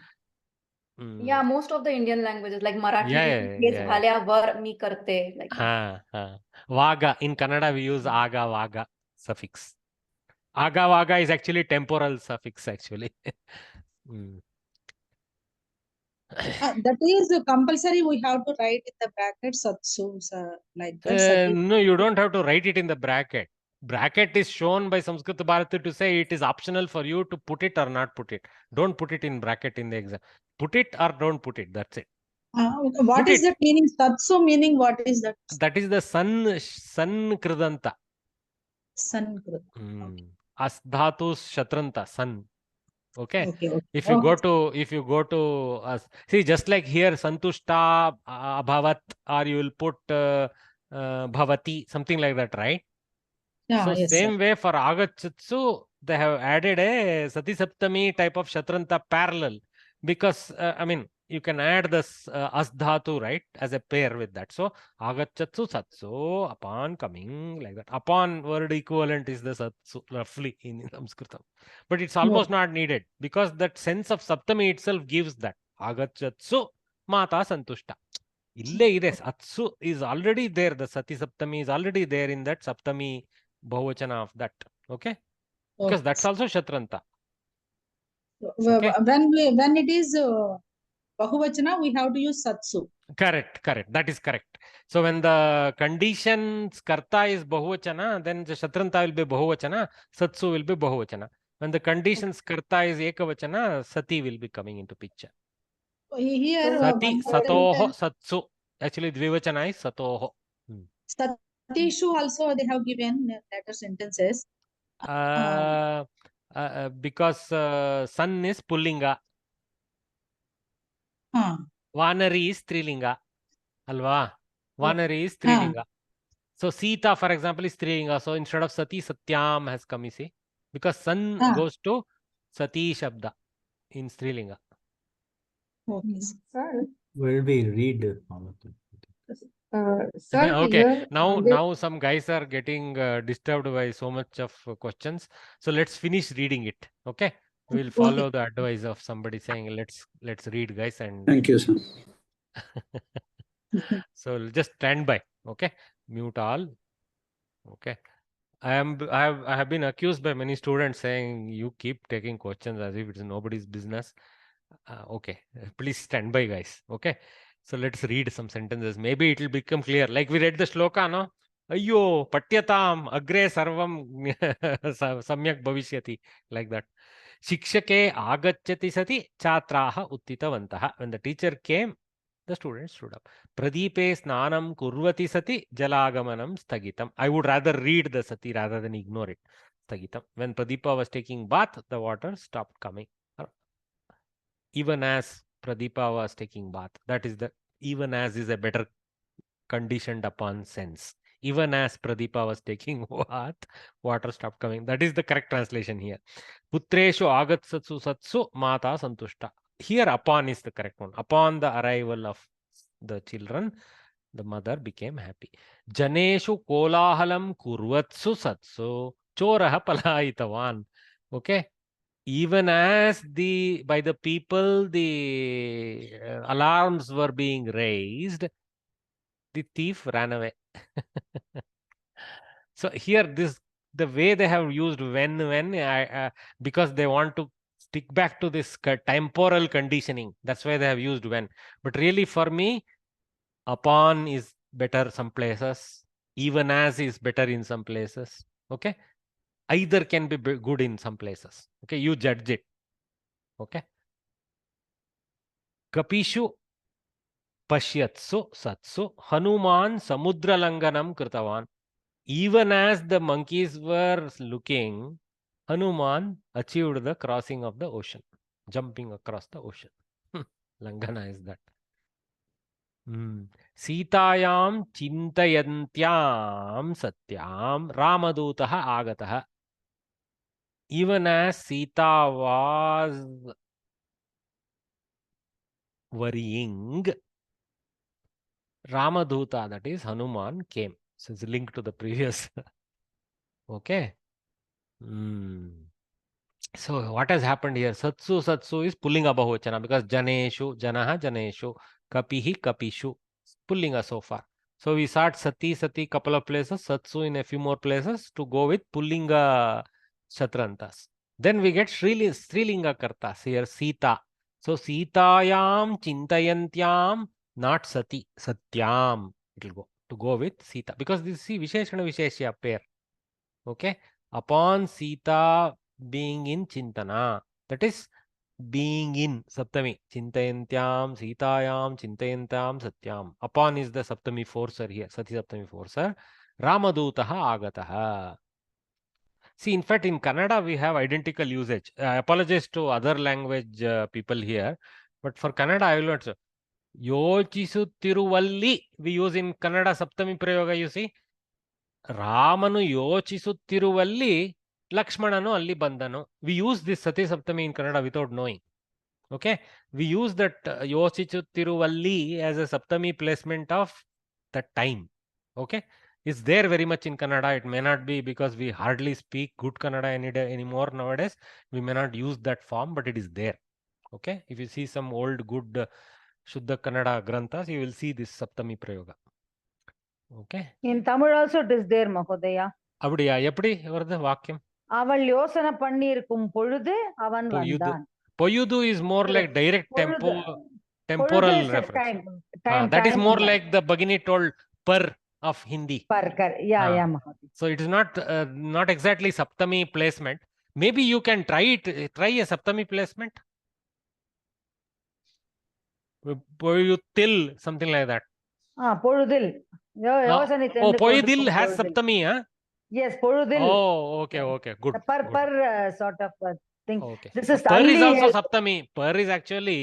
Yeah, most of the Indian languages like Marathi, yeah. var mi karte. Like Vaga. In Kannada, we use aga, vaga suffix. Aga, vaga is actually temporal suffix, actually. That is compulsory. We have to write in the bracket satsu, sir, like that. No, you don't have to write it in the bracket. bracket is shown by Samskrita Bharati to say it is optional for you to put it or not put it. Don't put it in bracket in the exam. Put it or don't put it. That's it. What is that meaning? Satsu meaning what is that? That is the sun kridanta. Sun kridanta. Asdhatu shatranta, sun. Okay. Okay. If you go to see, just like here santushta abhavat, or you will put bhavati, something like that, right? Yeah, So yes, same sir. way for agachatsu, they have added a sati saptami type of shatranta parallel, because I mean, you can add this asdhatu, right, as a pair with that. So agachatsu satsu, upon coming, like that. Upon word equivalent is the satsu roughly in Sanskritam, but it's almost not needed, because that sense of saptami itself gives that agachatsu mata santushta. Ille ide satsu is already there. The sati saptami is already there in that saptami bahuvachana of that. Okay, because that's also shatranta. Okay. When it is bahuvachana, we have to use satsu. Correct. That is correct. So when the conditions karta is bahuvachana, then the shatranta will be bahuvachana, satsu will be bahuvachana. When the conditions karta is ekavachana, sati will be coming into picture. Here, sati, satoho, satsu. Actually, dvivachana is satoho. Satishu also they have given later sentences. Because sun is pullinga. Vanari is strilinga. Alva. Vanari is strilinga. So Sita, for example, is strilinga. So instead of Sati, Satyam has come, you see. Because sun goes to Sati Shabda in strilinga. Okay. Sir. Will we read all of them? Sir, Okay, here, now some guys are getting disturbed by so much of questions. So let's finish reading it. Okay, we'll follow the advice of somebody saying let's read, guys, and thank you, sir. So just stand by. Okay, mute all. Okay, I have been accused by many students saying you keep taking questions as if it's nobody's business. Okay, please stand by, guys. Okay, so let's read some sentences. Maybe it will become clear. Like we read the shloka, no? Ayyo, patyatam, agre sarvam samyak bhavishyati. Like that. Shikshake agachyati sati chatraha uttitavantaha. When the teacher came, the students stood up. Pradeepe snanam kurvati sati jalagamanam sthagitam. I would rather read the sati rather than ignore it. Sthagitam. When Pradeepa was taking bath, the water stopped coming. Even as Pradeepa was taking bath. That is the even as is a better conditioned upon sense. Even as Pradeepa was taking bath, water stopped coming. That is the correct translation here. Putreshu agatsatsu satsu mata santushta. Here upon is the correct one. Upon the arrival of the children, the mother became happy. Janeshu kolahalam kurvatsu satsu choraha palaitavan. Okay. Even as by the people the alarms were being raised, the thief ran away. So here the way they have used when because they want to stick back to this temporal conditioning. That's why they have used when. But really for me, upon is better some places. Even as is better in some places. Okay. Either can be good in some places. Okay. You judge it. Okay. Kapishu pashyatsu satsu Hanuman samudralanganam kritavan. Even as the monkeys were looking, Hanuman achieved the crossing of the ocean, jumping across the ocean. Langana is that. Sitayam chintayantyam satyam Ramadutaha agataha. Even as Sita was worrying, Ramaduta, that is Hanuman, came. So it's linked to the previous. Okay. So what has happened here? Satsu is pulling a bahuvachana because janeshu, janaha, janeshu, kapihi, kapishu. Pulling a so far. So we start sati couple of places, satsu in a few more places to go with pullinga shatrantas. Then we get strilinga kartas here, Sita. So Sitayam chintayantyam, not sati, satyam. It will go to go with Sita because this is Visheshana Visheshya pair. Okay. Upon Sita being in Chintana. That is being in Saptami. Chintayantyam, Sitayam, Chintayantyam, Satyam. Upon is the Saptami forcer here. Sati Saptami forcer. Ramadutaha Agataha. See, in fact, in Kannada, we have identical usage. I apologize to other language people here. But for Kannada, I will not say. Yochisutiruvali, we use in Kannada Saptami Prayoga, you see. ರಾಮನು ಯೋಚಿಸುತ್ತಿರುವಲ್ಲಿ ಲಕ್ಷ್ಮಣನು ಅಲ್ಲಿ ಬಂದನು. V use this ಸತಿ ಸಪ್ತಮಿ in Kannada without knowing. Okay, we use that ಯೋಚಿಸುತ್ತಿರುವಲ್ಲಿ as a ಸಪ್ತಮಿ placement of the time. Okay, it's there very much in Kannada. It may not be because we hardly speak good Kannada any more nowadays. We may not use that form, but it is there. Okay, if you see some old good ಶುದ್ಧ ಕನ್ನಡ ಗ್ರಂಥಸ್, you will see this ಸಪ್ತಮಿ ಪ್ರಯೋಗ. Okay. In Tamil also it is there, Mahodaya. அப்படியா? எப்படி வருது வாக்கியம்? அவள் யோசனை பண்ணி இருக்கும் பொழுது அவன் வந்தான். பொயுது is more like direct temporal reference. Time, that is more like the Bhagini told per of Hindi. Per, yeah, Mahodaya. So it is not exactly Saptami placement. Maybe you can try a Saptami placement. Poyutil, something like that. Poludil. Poyudil has Saptami, huh? Yes, Poludil. Oh, okay, good. Per sort of thing. Okay. This is Per is also Saptami. Per is actually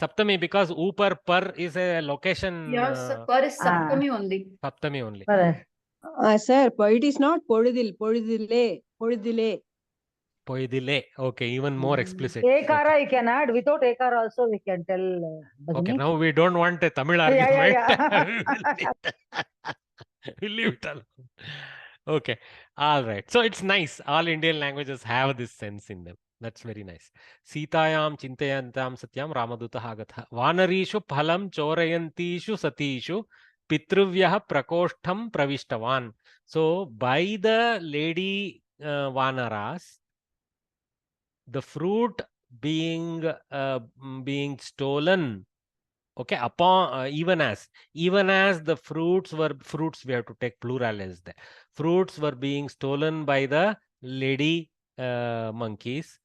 Saptami because Upar Per is a location. Yes, Per is Saptami only. Saptami only. Sir, it is not Poludil, Poludile. Poidile. Okay, even more explicit. Ekara you can add. Without Ekara also we can tell. Okay, now we don't want a Tamil argument. We'll leave it alone. Okay, all right. So it's nice. All Indian languages have this sense in them. That's very nice. Sitayam Chintayantam Satyam Ramaduta Hagatha. Vanarishu Phalam Chorayantishu Satishu Pitruvyah Prakoshtham Pravishtavan. So by the lady Vanaras, the fruit being stolen, okay, upon even as the fruits, we have to take plural as there. Fruits were being stolen by the lady monkeys.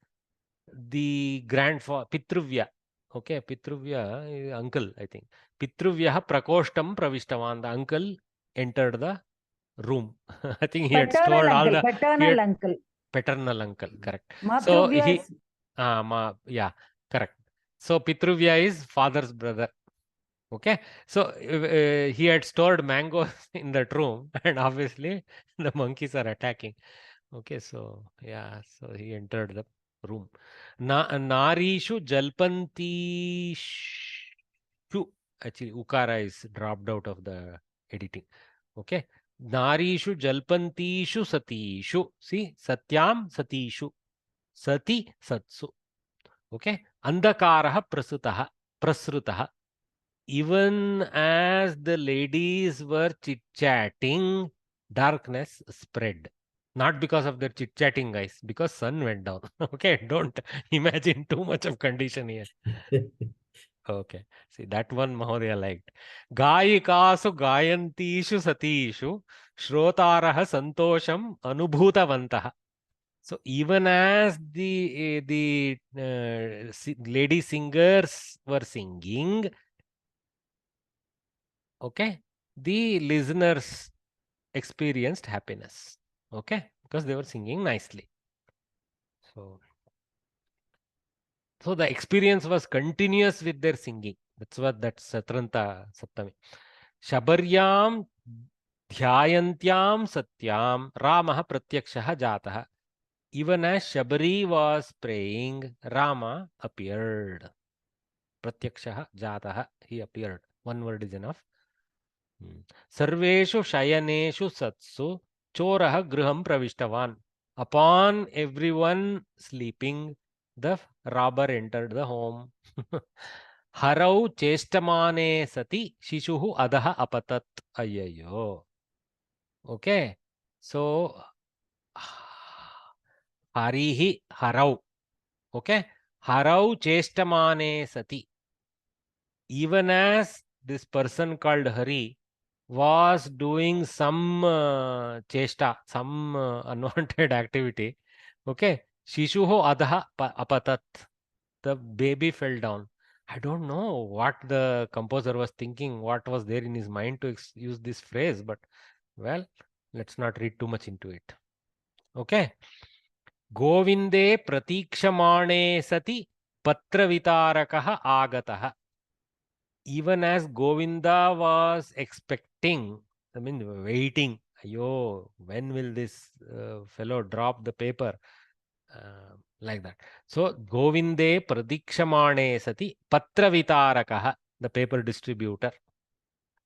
The grandfather Pitruvya, okay, Pitruvya is uncle, I think. Pitruvya Prakoshtam Pravishtavan. The uncle entered the room. I think he had stored all the paternal uncle, correct. So he correct. So Pitruvya is father's brother. Okay, so he had stored mangoes in that room, and obviously the monkeys are attacking. Okay, so so he entered the room. Narishu jalpantishu. Actually, Ukara is dropped out of the editing. Okay. Narishu jalpantishu satishu. See, satyam satishu. Sati satsu. Okay. Andakaraha prasrutaha. Even as the ladies were chit-chatting, darkness spread. Not because of their chit-chatting, guys, because sun went down. Okay, don't imagine too much of condition here. Okay, see, that one Mahodaya liked. Gayikasu gayantishu satishu shrotaraha santosham anubhutavantaha. So even as the lady singers were singing, okay, the listeners experienced happiness. Okay, because they were singing nicely. So the experience was continuous with their singing. That's Satranta Saptami. Shabaryam dhyayantyam satyam Ramaha pratyakshaha jataha. Even as Shabari was praying, Rama appeared. Pratyakshaha jataha, he appeared. One word is enough. Sarveshu shayaneshu satsu choraha griham pravishtavan. Upon everyone sleeping, the robber entered the home. Harau chestamane sati shishuhu adaha apatat. Ayyayo. Okay. So, harihi harau. Okay. Harau chestamane sati. Even as this person called Hari was doing some chesta, some unwanted activity. Okay. Shishuho adha apatat. The baby fell down. I don't know what the composer was thinking, what was there in his mind to use this phrase, but well, let's not read too much into it. Okay. Govinde pratikshamaane sati patravitarakaha agataha. Even as Govinda was expecting, I mean, waiting, ayo, when will this fellow drop the paper? Like that. So, Govinde pradikshamane sati patravitarakaha, the paper distributor.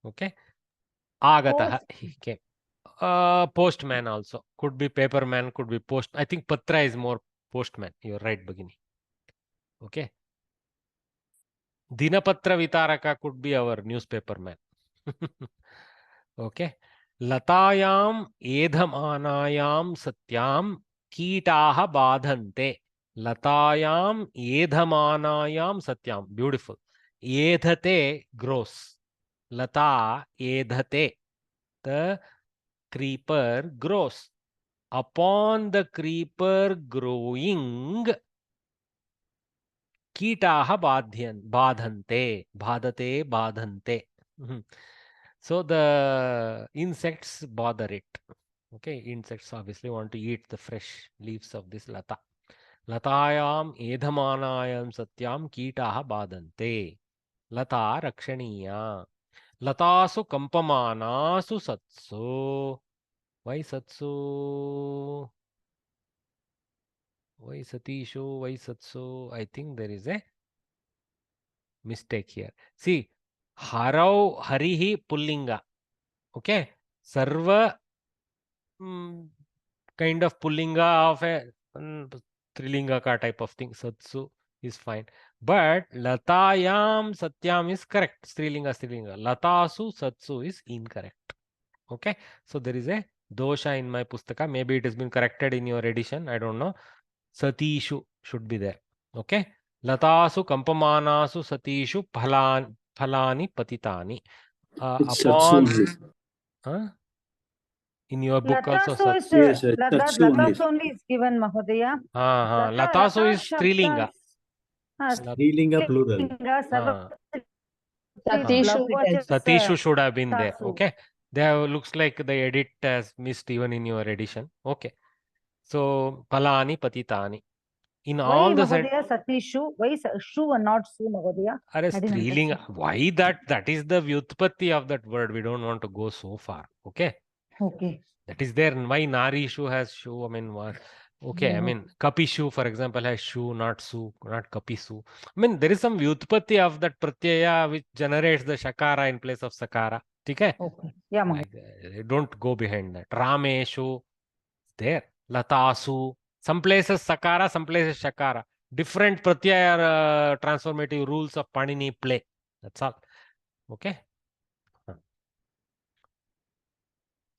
Okay. Agataha, he came. Postman also. Could be paperman, could be post. I think patra is more postman. You're right, Bhagini. Okay. Dinapatra Vitaraka could be our newspaper man. Okay. Latayam edhamanayam satyam kitaha badhante. Latayam edhamanayam satyam. Beautiful. Edhate grows. Lata edhate. The creeper grows. Upon the creeper growing, कीटाः बाधन्ते, badhate, badhante. So the insects bother it. Okay, insects obviously want to eat the fresh leaves of this lata. Latayam edhamanayam satyam कीटाः badhante. Lata rakshaniya. Latasu kampamanasu satsu. Why satsu? Why satishu? Why satsu? I think there is a mistake here. See, harau, harihi, pullinga. Okay. Sarva kind of pullinga of a trilinga ka type of thing. Satsu is fine. But latayam satyam is correct. Strilinga, strilinga. Latasu satsu is incorrect. Okay. So there is a dosha in my pustaka. Maybe it has been corrected in your edition. I don't know. Satishu should be there. Okay. Latasu kampamanasu satishu phalani patitani. Upon in your book also Latasu only is given, Mahodaya. Latasu is strilinga. Strilinga plural. Satishu should have been there. Okay. There looks like the edit has missed even in your edition. Okay. So phalani patitani. In all the Satishu, why shu and not su, Mahodaya? Strilinga. Why that? That is the vyutpatti of that word. We don't want to go so far. Okay. Okay. That is there. Why Narishu has shu? I mean, okay. I mean, Kapishu, for example, has shu, not su, not Kapisu. I mean, there is some vyutpatti of that pratyaya which generates the shakara in place of sakara. Okay. Okay. Yeah, like, don't go behind that. Rameshu, there. Latasu. Some places sakara, some places shakara. Different pratyaya transformative rules of Panini play. That's all. Okay.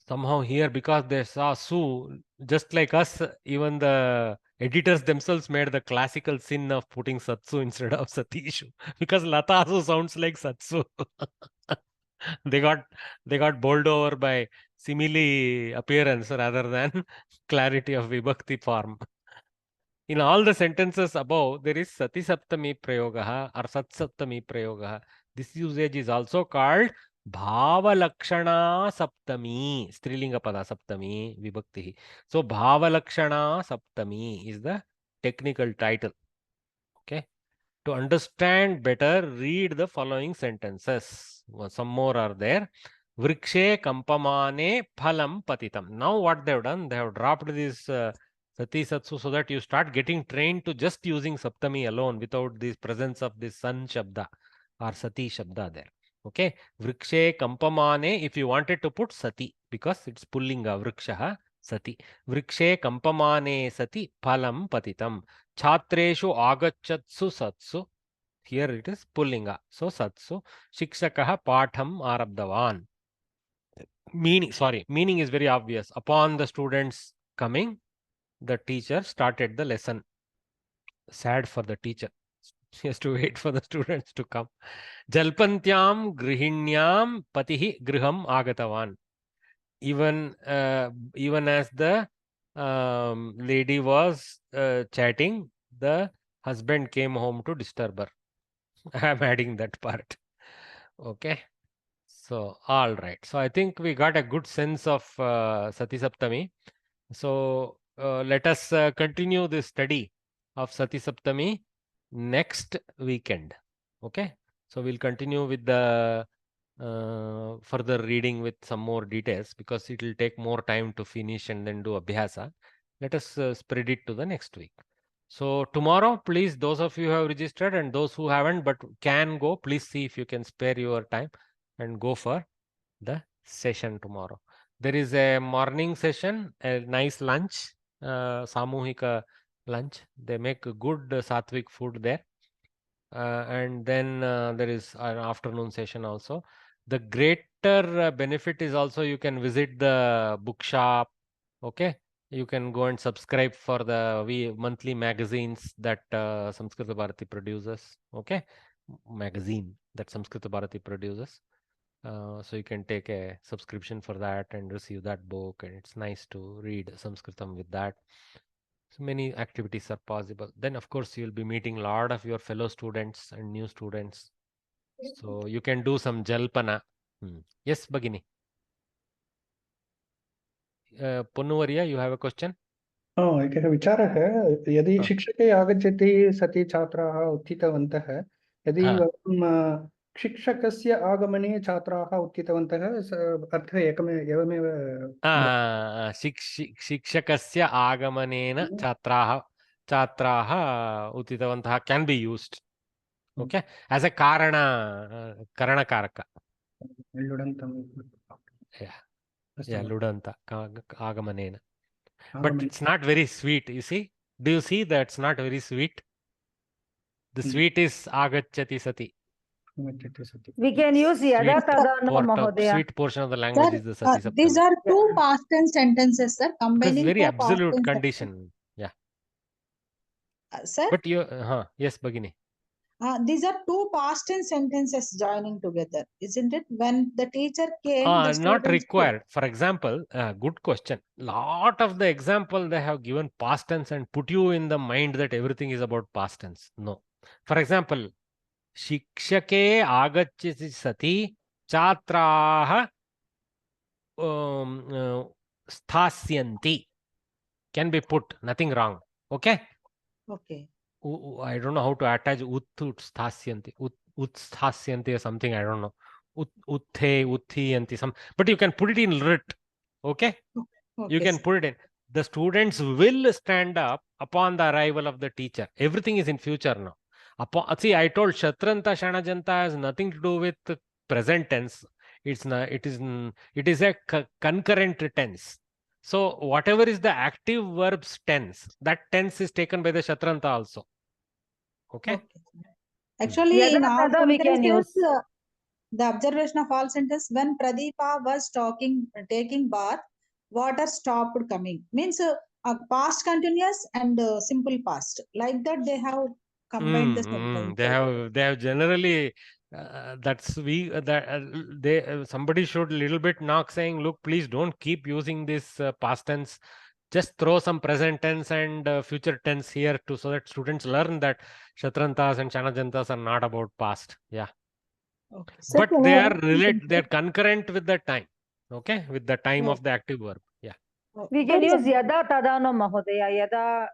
Somehow here, because they saw su, just like us, even the editors themselves made the classical sin of putting satsu instead of satishu, because latasu sounds like satsu. they got bowled over by simile appearance rather than clarity of vibhakti form. In all the sentences above, there is sati saptami prayogaha or sat saptami prayogaha. This usage is also called bhavalakshana saptami, strilinga pada saptami vibhakti. So bhavalakshana saptami is the technical title. Okay. To understand better, read the following sentences. Some more are there. Vrikshe kampamane phalam patitam. Now what they have done, they have dropped this sati satsu so that you start getting trained to just using saptami alone without this presence of this san shabda or sati shabda there. Okay. Vrikshe kampamane, if you wanted to put sati, because it's pullinga, vrikshaha sati. Vrikshe kampamane sati phalam patitam. Chhatreshu agachatsu satsu. Here it is pullinga. So satsu. Shikshakaha patham arabdavan. Meaning is very obvious. Upon the students coming, the teacher started the lesson. Sad for the teacher. He has to wait for the students to come. Jalpantyam grihinyam patihi griham agatavan. Even as the lady was chatting, the husband came home to disturb her. I am adding that part. Okay. So, all right. So, I think we got a good sense of Sati Saptami. So, let us continue this study of Sati Saptami next weekend. Okay. So, we'll continue with the further reading with some more details, because it will take more time to finish and then do Abhyasa. Let us spread it to the next week. So tomorrow, please, those of you who have registered and those who haven't but can go, please see if you can spare your time and go for the session tomorrow. There is a morning session, a nice lunch, Samuhika lunch. They make good Sattvic food there. And then there is an afternoon session also. The greater benefit is also you can visit the bookshop. Okay. You can go and subscribe for the monthly magazines that Samskrita Bharati produces. Okay. Magazine that Samskrita Bharati produces. So you can take a subscription for that and receive that book, and it's nice to read Sanskritam with that. So many activities are possible. Then of course you'll be meeting a lot of your fellow students and new students. So you can do some jalpana. Yes, Bhagini. Ponnuvaria, you have a question? एकः विचारः यदि शिक्षके आगच्छति सति छात्राः उत्थितवन्तः यदि वयं शिक्षकस्य आगमने छात्राः उत्थितवन्तः अर्थः एवमेव शिक्षकस्य आगमनेन छात्राः उत्थितवन्तः can be used. Okay, as a karanakaraka. Yeah, ludanta agamanena. But it's not very sweet, you see. Do you see that's not very sweet? The sweet is agacchati sati. We can use yada tadano mahodaya. Sweet portion of the language is the sati saptami. These are two past tense sentences, sir. Because Combining very two absolute past tense condition. Yeah. Sir? But you, yes, Bhagini. These are two past tense sentences joining together, isn't it? When the teacher came, the not students required. For example, good question. Lot of the example they have given past tense and put you in the mind that everything is about past tense. No. For example, Shikshake agacchati sati chatraha sthasyanti can be put, nothing wrong. Okay. Okay. I don't know how to attach utsthasyanti, utsthasyanti or something, I don't know. Utthe, utthiyanti, some, but you can put it in lit. Okay. You can put it in. The students will stand up upon the arrival of the teacher. Everything is in future now. See, I told Shatranta Shanajanta has nothing to do with present tense. It's not. It is a concurrent tense. So whatever is the active verbs tense, that tense is taken by the Shatranta also. Okay. Actually, in all we can use the observation of all sentences, when Pradeepa was taking bath, water stopped coming. Means past continuous and simple past. Like that, they have combined the sentence. They have generally somebody should little bit knock saying, look, please don't keep using this past tense. Just throw some present tense and future tense here too, so that students learn that Shatrantas and Shanajantas are not about past. Yeah. Okay. But they are related, they are concurrent with the time. Okay, with the time of the active verb. Yeah. We can use yada tadano mahodaya. Yada.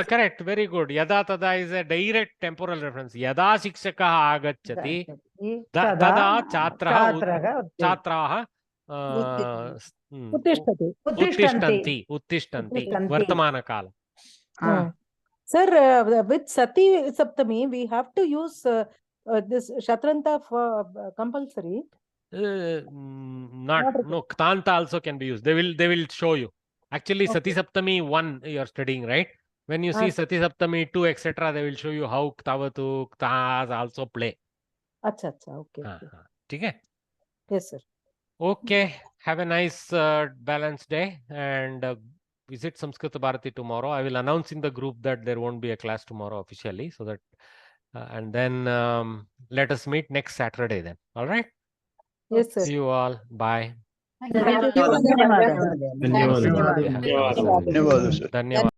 Correct. Very good. Yada tada is a direct temporal reference. Yada shikshakaha agacchati tada chatraha uttishtanti vartamana kala. Sir, with Sati Saptami, we have to use this Shatranta for compulsory. No, Ktanta also can be used. They will show you. Actually, Sati Saptami 1 you are studying, right? When you see Sati Saptami 2, etc., they will show you how Ktavatu, Ktas also play. Acha, okay. Okay. Yes, sir. Okay. Have a nice balanced day and visit Samskrita Bharati tomorrow. I will announce in the group that there won't be a class tomorrow officially, so that And then let us meet next Saturday then. All right? Yes, sir. See you all. Bye. Thank you. Yeah. ಧನ್ಯವಾದ. ಧನ್ಯವಾದ.